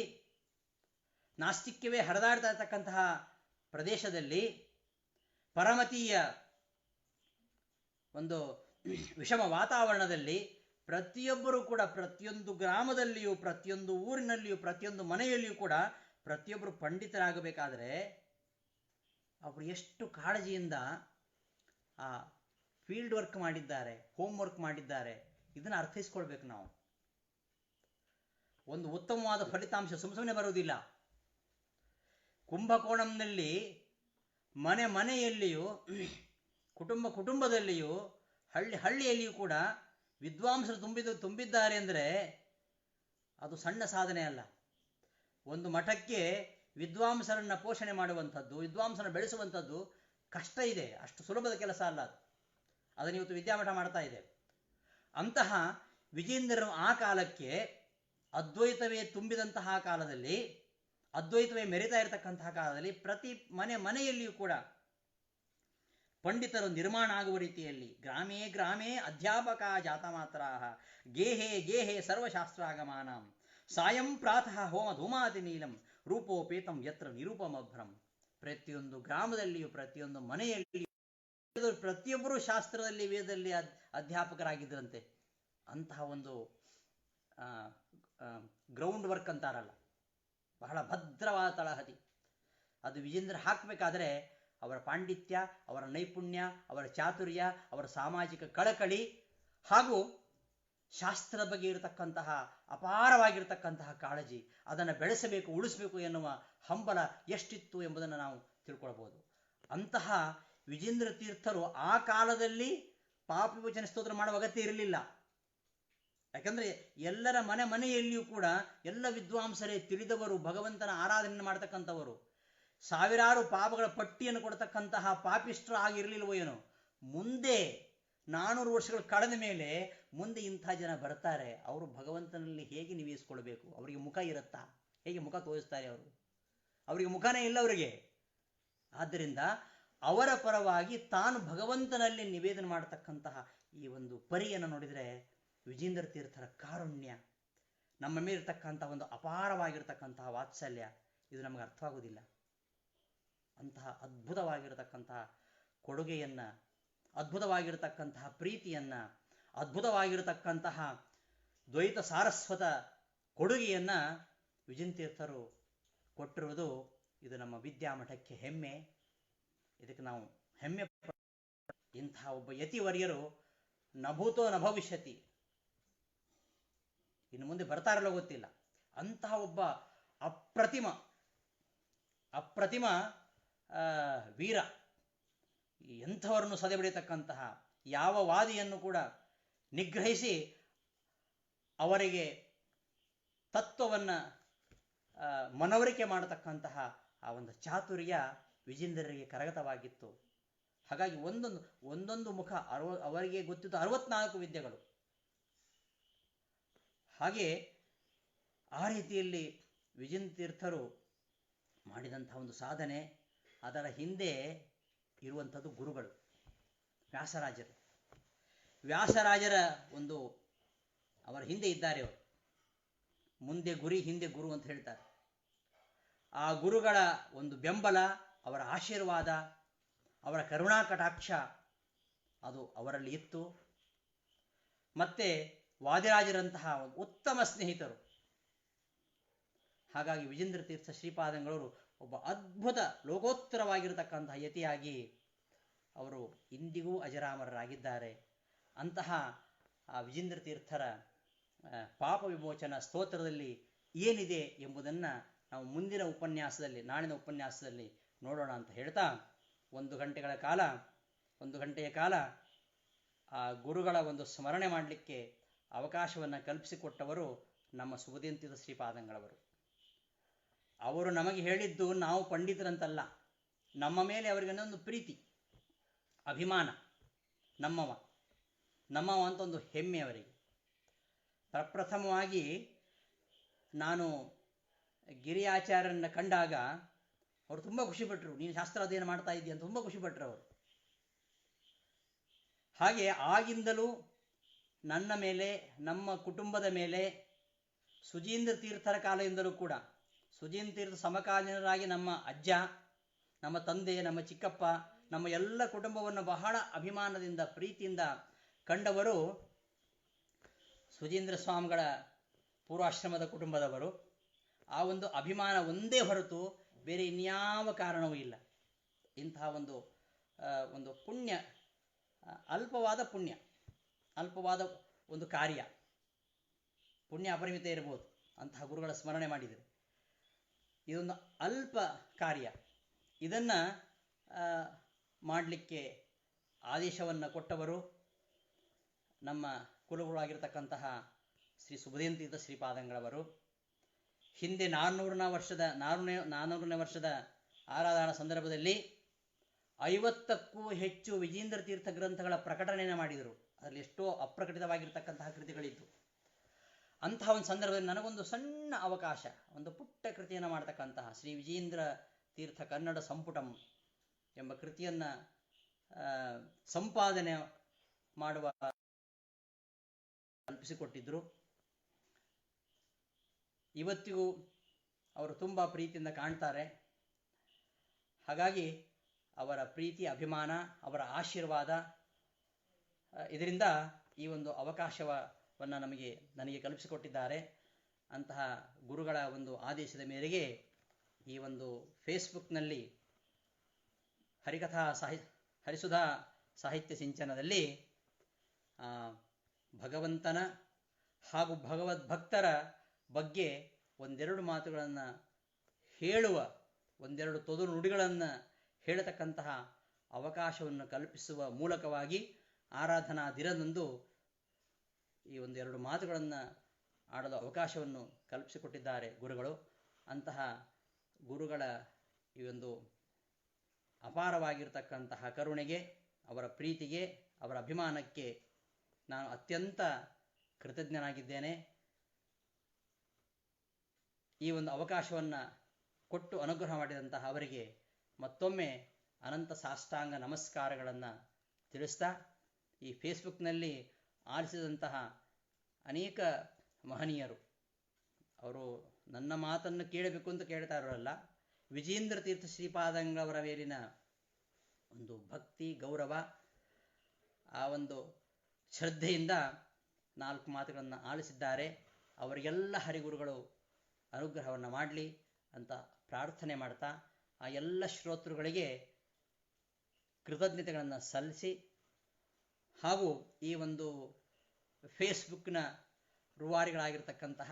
ನಾಸ್ತಿಕ್ಯವೇ ಹರಿದಾಡ್ತಾ ಇರತಕ್ಕಂತಹ ಪ್ರದೇಶದಲ್ಲಿ, ಪರಮತೀಯ ಒಂದು ವಿಷಮ ವಾತಾವರಣದಲ್ಲಿ ಪ್ರತಿಯೊಬ್ಬರೂ ಕೂಡ ಪ್ರತಿಯೊಂದು ಗ್ರಾಮದಲ್ಲಿಯೂ ಪ್ರತಿಯೊಂದು ಊರಿನಲ್ಲಿಯೂ ಪ್ರತಿಯೊಂದು ಮನೆಯಲ್ಲಿಯೂ ಕೂಡ ಪ್ರತಿಯೊಬ್ಬರು ಪಂಡಿತರಾಗಬೇಕಾದ್ರೆ ಅವರು ಎಷ್ಟು ಕಾಳಜಿಯಿಂದ ಆ ಫೀಲ್ಡ್ ವರ್ಕ್ ಮಾಡಿದ್ದಾರೆ, ಹೋಮ್ ವರ್ಕ್ ಮಾಡಿದ್ದಾರೆ, ಇದನ್ನು ಅರ್ಥೈಸ್ಕೊಳ್ಬೇಕು ನಾವು. ಒಂದು ಉತ್ತಮವಾದ ಫಲಿತಾಂಶ ಸುಮ್ಮನೆ ಬರುವುದಿಲ್ಲ. ಕುಂಭಕೋಣಂನಲ್ಲಿ ಮನೆಯಲ್ಲಿಯೂ ಕುಟುಂಬದಲ್ಲಿಯೂ ಹಳ್ಳಿಯಲ್ಲಿಯೂ ಕೂಡ ವಿದ್ವಾಂಸರು ತುಂಬಿದ್ದಾರೆ ಅಂದರೆ ಅದು ಸಣ್ಣ ಸಾಧನೆ ಅಲ್ಲ. ಒಂದು ಮಠಕ್ಕೆ ವಿದ್ವಾಂಸರನ್ನ ಪೋಷಣೆ ಮಾಡುವಂಥದ್ದು, ವಿದ್ವಾಂಸರನ್ನು ಬೆಳೆಸುವಂಥದ್ದು ಕಷ್ಟ ಇದೆ, ಅಷ್ಟು ಸುಲಭದ ಕೆಲಸ ಅಲ್ಲ ಅದು. ಅದನ್ನು ಇವತ್ತು ವಿದ್ಯಾಮಠ ಮಾಡ್ತಾ ಇದೆ. ಅಂತಹ ವಿಜೇಂದ್ರರು ಆ ಕಾಲಕ್ಕೆ ಅದ್ವೈತವೇ ತುಂಬಿದಂತಹ ಕಾಲದಲ್ಲಿ, ಅದ್ವೈತವೇ ಮೆರಿತಾ ಇರತಕ್ಕಂತಹ ಕಾಲದಲ್ಲಿ ಪ್ರತಿ ಮನೆಯಲ್ಲಿಯೂ ಕೂಡ ಪಂಡಿತರು ನಿರ್ಮಾಣ ಆಗುವ ರೀತಿಯಲ್ಲಿ ಗ್ರಾಮೇ ಗ್ರಾಮೇ ಅಧ್ಯಾಪಕ ಜಾತ ಮಾತ್ರ ಗೇಹೇ ಸರ್ವಶಾಸ್ತ್ರಾಗಮಾನಂ ಸಾಯಂ ಪ್ರಾತಃ ಹೋಮ ಧೂಮಾತಿ ನೀಲಂ ರೂಪೋಪೇತಂ ಯತ್ರ ನಿರೂಪಮಭ್ರಂ. ಪ್ರತಿಯೊಂದು ಗ್ರಾಮದಲ್ಲಿಯೂ ಪ್ರತಿಯೊಂದು ಮನೆಯಲ್ಲಿಯೂ ಪ್ರತಿಯೊಬ್ಬರೂ ಶಾಸ್ತ್ರದಲ್ಲಿ ವೇದದಲ್ಲಿ ಅಧ್ಯಾಪಕರಾಗಿದ್ದರಂತೆ. ಅಂತಹ ಒಂದು ಗ್ರೌಂಡ್ ವರ್ಕ್ ಅಂತಾರಲ್ಲ, ಬಹಳ ಭದ್ರವಾದ ತಳಹದಿ ಅದು ವಿಜೇಂದ್ರ ಹಾಕಬೇಕಾದ್ರೆ ಅವರ ಪಾಂಡಿತ್ಯ, ಅವರ ನೈಪುಣ್ಯ, ಅವರ ಚಾತುರ್ಯ, ಅವರ ಸಾಮಾಜಿಕ ಕಳಕಳಿ ಹಾಗೂ ಶಾಸ್ತ್ರದ ಬಗ್ಗೆ ಇರತಕ್ಕಂತಹ ಅಪಾರವಾಗಿರತಕ್ಕಂತಹ ಕಾಳಜಿ, ಅದನ್ನು ಬೆಳೆಸಬೇಕು, ಉಳಿಸಬೇಕು ಎನ್ನುವ ಹಂಬಲ ಎಷ್ಟಿತ್ತು ಎಂಬುದನ್ನು ನಾವು ತಿಳ್ಕೊಳ್ಬೋದು. ಅಂತಹ ವಿಜೇಂದ್ರ ತೀರ್ಥರು ಆ ಕಾಲದಲ್ಲಿ ಪಾಪವಿಮೋಚನ ಸ್ತೋತ್ರ ಮಾಡುವ ಅಗತ್ಯ ಇರಲಿಲ್ಲ. ಯಾಕಂದ್ರೆ ಎಲ್ಲರ ಮನೆಯಲ್ಲಿಯೂ ಕೂಡ ಎಲ್ಲ ವಿದ್ವಾಂಸರೇ, ತಿಳಿದವರು, ಭಗವಂತನ ಆರಾಧನೆ ಮಾಡತಕ್ಕಂಥವರು. ಸಾವಿರಾರು ಪಾಪಗಳ ಪಟ್ಟಿಯನ್ನು ಕೊಡತಕ್ಕಂತಹ ಪಾಪಿಷ್ಟ್ರು ಆಗಿರಲಿಲ್ವೋ ಏನೋ. ಮುಂದೆ 400 ವರ್ಷಗಳು ಕಳೆದ ಮೇಲೆ ಮುಂದೆ ಇಂಥ ಜನ ಬರ್ತಾರೆ, ಅವರು ಭಗವಂತನಲ್ಲಿ ಹೇಗೆ ನಿವೇಶಿಸ್ಕೊಳ್ಬೇಕು, ಅವರಿಗೆ ಮುಖ ಇರುತ್ತಾ, ಹೇಗೆ ಮುಖ ತೋರಿಸ್ತಾರೆ ಅವರು, ಅವರಿಗೆ ಮುಖನೇ ಇಲ್ಲ ಅವರಿಗೆ. ಆದ್ದರಿಂದ ಅವರ ಪರವಾಗಿ ತಾನು ಭಗವಂತನಲ್ಲಿ ನಿವೇದನೆ ಮಾಡತಕ್ಕಂತಹ ಈ ಒಂದು ಪರಿಯನ್ನು ನೋಡಿದರೆ ವಿಜೇಂದ್ರ ತೀರ್ಥರ ಕಾರುಣ್ಯ, ನಮ್ಮ ಮೇಲಿರ್ತಕ್ಕಂತಹ ಒಂದು ಅಪಾರವಾಗಿರ್ತಕ್ಕಂತಹ ವಾತ್ಸಲ್ಯ, ಇದು ನಮಗೆ ಅರ್ಥವಾಗುವುದಿಲ್ಲ. ಅಂತಹ ಅದ್ಭುತವಾಗಿರತಕ್ಕಂತಹ ಕೊಡುಗೆಯನ್ನ, ಅದ್ಭುತವಾಗಿರತಕ್ಕಂತಹ ಪ್ರೀತಿಯನ್ನ, ಅದ್ಭುತವಾಗಿರತಕ್ಕಂತಹ ದ್ವೈತ ಸಾರಸ್ವತ ಕೊಡುಗೆಯನ್ನ ವಿಜೇಂದ್ರ ತೀರ್ಥರು ಕೊಟ್ಟಿರುವುದು ಇದು ನಮ್ಮ ವಿದ್ಯಾಮಠಕ್ಕೆ ಹೆಮ್ಮೆ. ಇದಕ್ಕೆ ನಾವು ಹೆಮ್ಮೆ. ಇಂತಹ ಒಬ್ಬ ಯತಿವರ್ಯರು ನಭೂತೋ ನ ಭವಿಷ್ಯತಿ, ಇನ್ನು ಮುಂದೆ ಬರ್ತಾರಲ್ಲ ಗೊತ್ತಿಲ್ಲ. ಅಂತಹ ಒಬ್ಬ ಅಪ್ರತಿಮ ವೀರ, ಎಂಥವರನ್ನು ಸದೆಬಡಿಯತಕ್ಕಂತಹ, ಯಾವ ವಾದಿಯನ್ನು ಕೂಡ ನಿಗ್ರಹಿಸಿ ಅವರಿಗೆ ತತ್ವವನ್ನು ಮನವರಿಕೆ ಮಾಡತಕ್ಕಂತಹ ಆ ಒಂದು ಚಾತುರ್ಯ ವಿಜೇಂದ್ರರಿಗೆ ಕರಗತವಾಗಿತ್ತು. ಹಾಗಾಗಿ ಒಂದೊಂದು ಮುಖ ಅವರಿಗೆ ಗೊತ್ತಿತ್ತು 64 ವಿದ್ಯೆಗಳು. ಹಾಗೆ ಆ ರೀತಿಯಲ್ಲಿ ವಿಜೇಂದ್ರ ತೀರ್ಥರು ಮಾಡಿದಂತಹ ಒಂದು ಸಾಧನೆ, ಅದರ ಹಿಂದೆ ಇರುವಂಥದ್ದು ಗುರುಗಳು, ವ್ಯಾಸರಾಜರ ಒಂದು ಅವರ ಹಿಂದೆ ಇದ್ದಾರೆ ಅವರು. ಮುಂದೆ ಗುರಿ, ಹಿಂದೆ ಗುರು ಅಂತ ಹೇಳ್ತಾರೆ. ಆ ಗುರುಗಳ ಒಂದು ಬೆಂಬಲ, ಅವರ ಆಶೀರ್ವಾದ, ಅವರ ಕರುಣಾ ಕಟಾಕ್ಷ ಅದು ಅವರಲ್ಲಿ ಇತ್ತು. ಮತ್ತೆ ವಾದಿರಾಜರಂತಹ ಉತ್ತಮ ಸ್ನೇಹಿತರು. ಹಾಗಾಗಿ ವಿಜೇಂದ್ರ ತೀರ್ಥ ಶ್ರೀಪಾದಂಗಳವರು ಒಬ್ಬ ಅದ್ಭುತ ಲೋಕೋತ್ತರವಾಗಿರತಕ್ಕಂತಹ ಯತಿಯಾಗಿ ಅವರು ಇಂದಿಗೂ ಅಜರಾಮರರಾಗಿದ್ದಾರೆ. ಅಂತಹ ಆ ವಿಜೇಂದ್ರ ತೀರ್ಥರ ಪಾಪ ವಿಮೋಚನ ಸ್ತೋತ್ರದಲ್ಲಿ ಏನಿದೆ ಎಂಬುದನ್ನು ನಾವು ಮುಂದಿನ ಉಪನ್ಯಾಸದಲ್ಲಿ, ನಾಳಿನ ಉಪನ್ಯಾಸದಲ್ಲಿ ನೋಡೋಣ ಅಂತ ಹೇಳ್ತಾ, 1 ಗಂಟೆಯ ಕಾಲ ಆ ಗುರುಗಳ ಒಂದು ಸ್ಮರಣೆ ಮಾಡಲಿಕ್ಕೆ ಅವಕಾಶವನ್ನು ಕಲ್ಪಿಸಿಕೊಟ್ಟವರು ನಮ್ಮ ಸುಬುಧೇಂದ್ರ ಶ್ರೀಪಾದಂಗಳವರು. ಅವರು ನಮಗೆ ಹೇಳಿದ್ದು ನಾವು ಪಂಡಿತರಂತಲ್ಲ, ನಮ್ಮ ಮೇಲೆ ಅವರಿಗೆ ಒಂದು ಪ್ರೀತಿ, ಅಭಿಮಾನ, ನಮ್ಮವ ಅಂತ ಒಂದು ಹೆಮ್ಮೆ ಅವರಿಗೆ. ಪ್ರಪ್ರಥಮವಾಗಿ ನಾನು ಗಿರಿಯಾಚಾರ್ಯರನ್ನ ಕಂಡಾಗ ಅವರು ತುಂಬ ಖುಷಿಪಟ್ಟರು. ನೀನು ಶಾಸ್ತ್ರ ಅಧ್ಯಯನ ಮಾಡ್ತಾ ಇದ್ದೀಯ ಅಂತ ತುಂಬ ಖುಷಿಪಟ್ಟರು ಅವರು. ಹಾಗೆ ಆಗಿಂದಲೂ ನನ್ನ ಮೇಲೆ, ನಮ್ಮ ಕುಟುಂಬದ ಮೇಲೆ, ಸುಜೀಂದ್ರ ತೀರ್ಥರ ಕಾಲದಿಂದಲೂ ಕೂಡ, ಸುಜೀಂದ್ರ ತೀರ್ಥ ಸಮಕಾಲೀನರಾಗಿ ನಮ್ಮ ಅಜ್ಜ, ನಮ್ಮ ತಂದೆ, ನಮ್ಮ ಚಿಕ್ಕಪ್ಪ, ನಮ್ಮ ಎಲ್ಲ ಕುಟುಂಬವನ್ನು ಬಹಳ ಅಭಿಮಾನದಿಂದ, ಪ್ರೀತಿಯಿಂದ ಕಂಡವರು ಸುಜೀಂದ್ರ ಸ್ವಾಮಿಗಳ ಪೂರ್ವಾಶ್ರಮದ ಕುಟುಂಬದವರು. ಆ ಒಂದು ಅಭಿಮಾನ ಒಂದೇ ಹೊರತು ಬೇರೆ ಇನ್ಯಾವ ಕಾರಣವೂ ಇಲ್ಲ. ಇಂತಹ ಒಂದು ಪುಣ್ಯ, ಅಲ್ಪವಾದ ಪುಣ್ಯ, ಅಲ್ಪವಾದ ಒಂದು ಕಾರ್ಯ, ಪುಣ್ಯ ಅಪರಿಮಿತ ಇರಬಹುದು, ಅಂತಹ ಗುರುಗಳ ಸ್ಮರಣೆ ಮಾಡಿದರೆ ಇದೊಂದು ಅಲ್ಪ ಕಾರ್ಯ. ಇದನ್ನು ಮಾಡಲಿಕ್ಕೆ ಆದೇಶವನ್ನು ಕೊಟ್ಟವರು ನಮ್ಮ ಕುಲಗುರುಗಳಾಗಿರ್ತಕ್ಕಂತಹ ಶ್ರೀ ಸುಬುಧೇಂದ್ರ ತೀರ್ಥ ಶ್ರೀಪಾದಂಗಳವರು. ಹಿಂದೆ 400ನೇ ವರ್ಷದ ಆರಾಧನಾ ಸಂದರ್ಭದಲ್ಲಿ 50ಕ್ಕೂ ಹೆಚ್ಚು ವಿಜೇಂದ್ರ ತೀರ್ಥ ಗ್ರಂಥಗಳ ಪ್ರಕಟಣೆಯನ್ನು ಮಾಡಿದರು. ಅದರಲ್ಲಿ ಎಷ್ಟೋ ಅಪ್ರಕಟಿತವಾಗಿರ್ತಕ್ಕಂತಹ ಕೃತಿಗಳಿದ್ದು. ಅಂತಹ ಒಂದು ಸಂದರ್ಭದಲ್ಲಿ ನನಗೊಂದು ಸಣ್ಣ ಅವಕಾಶ, ಒಂದು ಪುಟ್ಟ ಕೃತಿಯನ್ನು ಮಾಡತಕ್ಕಂತಹ ಶ್ರೀ ವಿಜೇಂದ್ರ ತೀರ್ಥ ಕನ್ನಡ ಸಂಪುಟಂ ಎಂಬ ಕೃತಿಯನ್ನು ಸಂಪಾದನೆ ಮಾಡುವ ಕಲ್ಪಿಸಿಕೊಟ್ಟಿದ್ದರು. ಇವತ್ತಿಗೂ ಅವರು ತುಂಬ ಪ್ರೀತಿಯಿಂದ ಕಾಣ್ತಾರೆ. ಹಾಗಾಗಿ ಅವರ ಪ್ರೀತಿ, ಅಭಿಮಾನ, ಅವರ ಆಶೀರ್ವಾದ, ಇದರಿಂದ ಈ ಒಂದು ಅವಕಾಶವನ್ನು ನನಗೆ ಕಲ್ಪಿಸಿಕೊಟ್ಟಿದ್ದಾರೆ. ಅಂತಹ ಗುರುಗಳ ಒಂದು ಆದೇಶದ ಮೇರೆಗೆ ಈ ಒಂದು ಫೇಸ್ಬುಕ್ನಲ್ಲಿ ಹರಿಸುಧಾ ಸಾಹಿತ್ಯ ಸಿಂಚನದಲ್ಲಿ ಭಗವಂತನ ಹಾಗೂ ಭಗವದ್ಭಕ್ತರ ಬಗ್ಗೆ ಒಂದೆರಡು ಮಾತುಗಳನ್ನು ಹೇಳುವ, ಒಂದೆರಡು ತೊದಲು ನುಡಿಗಳನ್ನು ಹೇಳತಕ್ಕಂತಹ ಅವಕಾಶವನ್ನು ಕಲ್ಪಿಸುವ ಮೂಲಕವಾಗಿ ಆರಾಧನಾ ದಿನದಂದು ಈ ಒಂದೆರಡು ಮಾತುಗಳನ್ನು ಆಡಲು ಅವಕಾಶವನ್ನು ಕಲ್ಪಿಸಿಕೊಟ್ಟಿದ್ದಾರೆ ಗುರುಗಳು. ಅಂತಹ ಗುರುಗಳ ಈ ಒಂದು ಅಪಾರವಾಗಿರ್ತಕ್ಕಂತಹ ಕರುಣೆಗೆ, ಅವರ ಪ್ರೀತಿಗೆ, ಅವರ ಅಭಿಮಾನಕ್ಕೆ ನಾನು ಅತ್ಯಂತ ಕೃತಜ್ಞನಾಗಿದ್ದೇನೆ. ಈ ಒಂದು ಅವಕಾಶವನ್ನು ಕೊಟ್ಟು ಅನುಗ್ರಹ ಮಾಡಿದಂತಹ ಅವರಿಗೆ ಮತ್ತೊಮ್ಮೆ ಅನಂತ ಸಾಷ್ಟಾಂಗ ನಮಸ್ಕಾರಗಳನ್ನು ತಿಳಿಸ್ತಾ, ಈ ಫೇಸ್ಬುಕ್ನಲ್ಲಿ ಆಲಿಸಿದಂತಹ ಅನೇಕ ಮಹನೀಯರು, ಅವರು ನನ್ನ ಮಾತನ್ನು ಕೇಳಬೇಕು ಅಂತ ಕೇಳ್ತಾ ಇರೋರಲ್ಲ, ವಿಜೇಂದ್ರ ತೀರ್ಥ ಶ್ರೀಪಾದಂಗಳವರ ಮೇಲಿನ ಒಂದು ಭಕ್ತಿ, ಗೌರವ, ಆ ಒಂದು ಶ್ರದ್ಧೆಯಿಂದ 4 ಮಾತುಗಳನ್ನು ಆಲಿಸಿದ್ದಾರೆ. ಅವರಿಗೆಲ್ಲ ಹರಿಗುರುಗಳು ಅನುಗ್ರಹವನ್ನು ಮಾಡಲಿ ಅಂತ ಪ್ರಾರ್ಥನೆ ಮಾಡ್ತಾ, ಆ ಎಲ್ಲ ಶ್ರೋತೃಗಳಿಗೆ ಕೃತಜ್ಞತೆಗಳನ್ನು ಸಲ್ಲಿಸಿ, ಹಾಗೂ ಈ ಒಂದು ಫೇಸ್ಬುಕ್ನ ರೂವಾರಿಗಳಾಗಿರ್ತಕ್ಕಂತಹ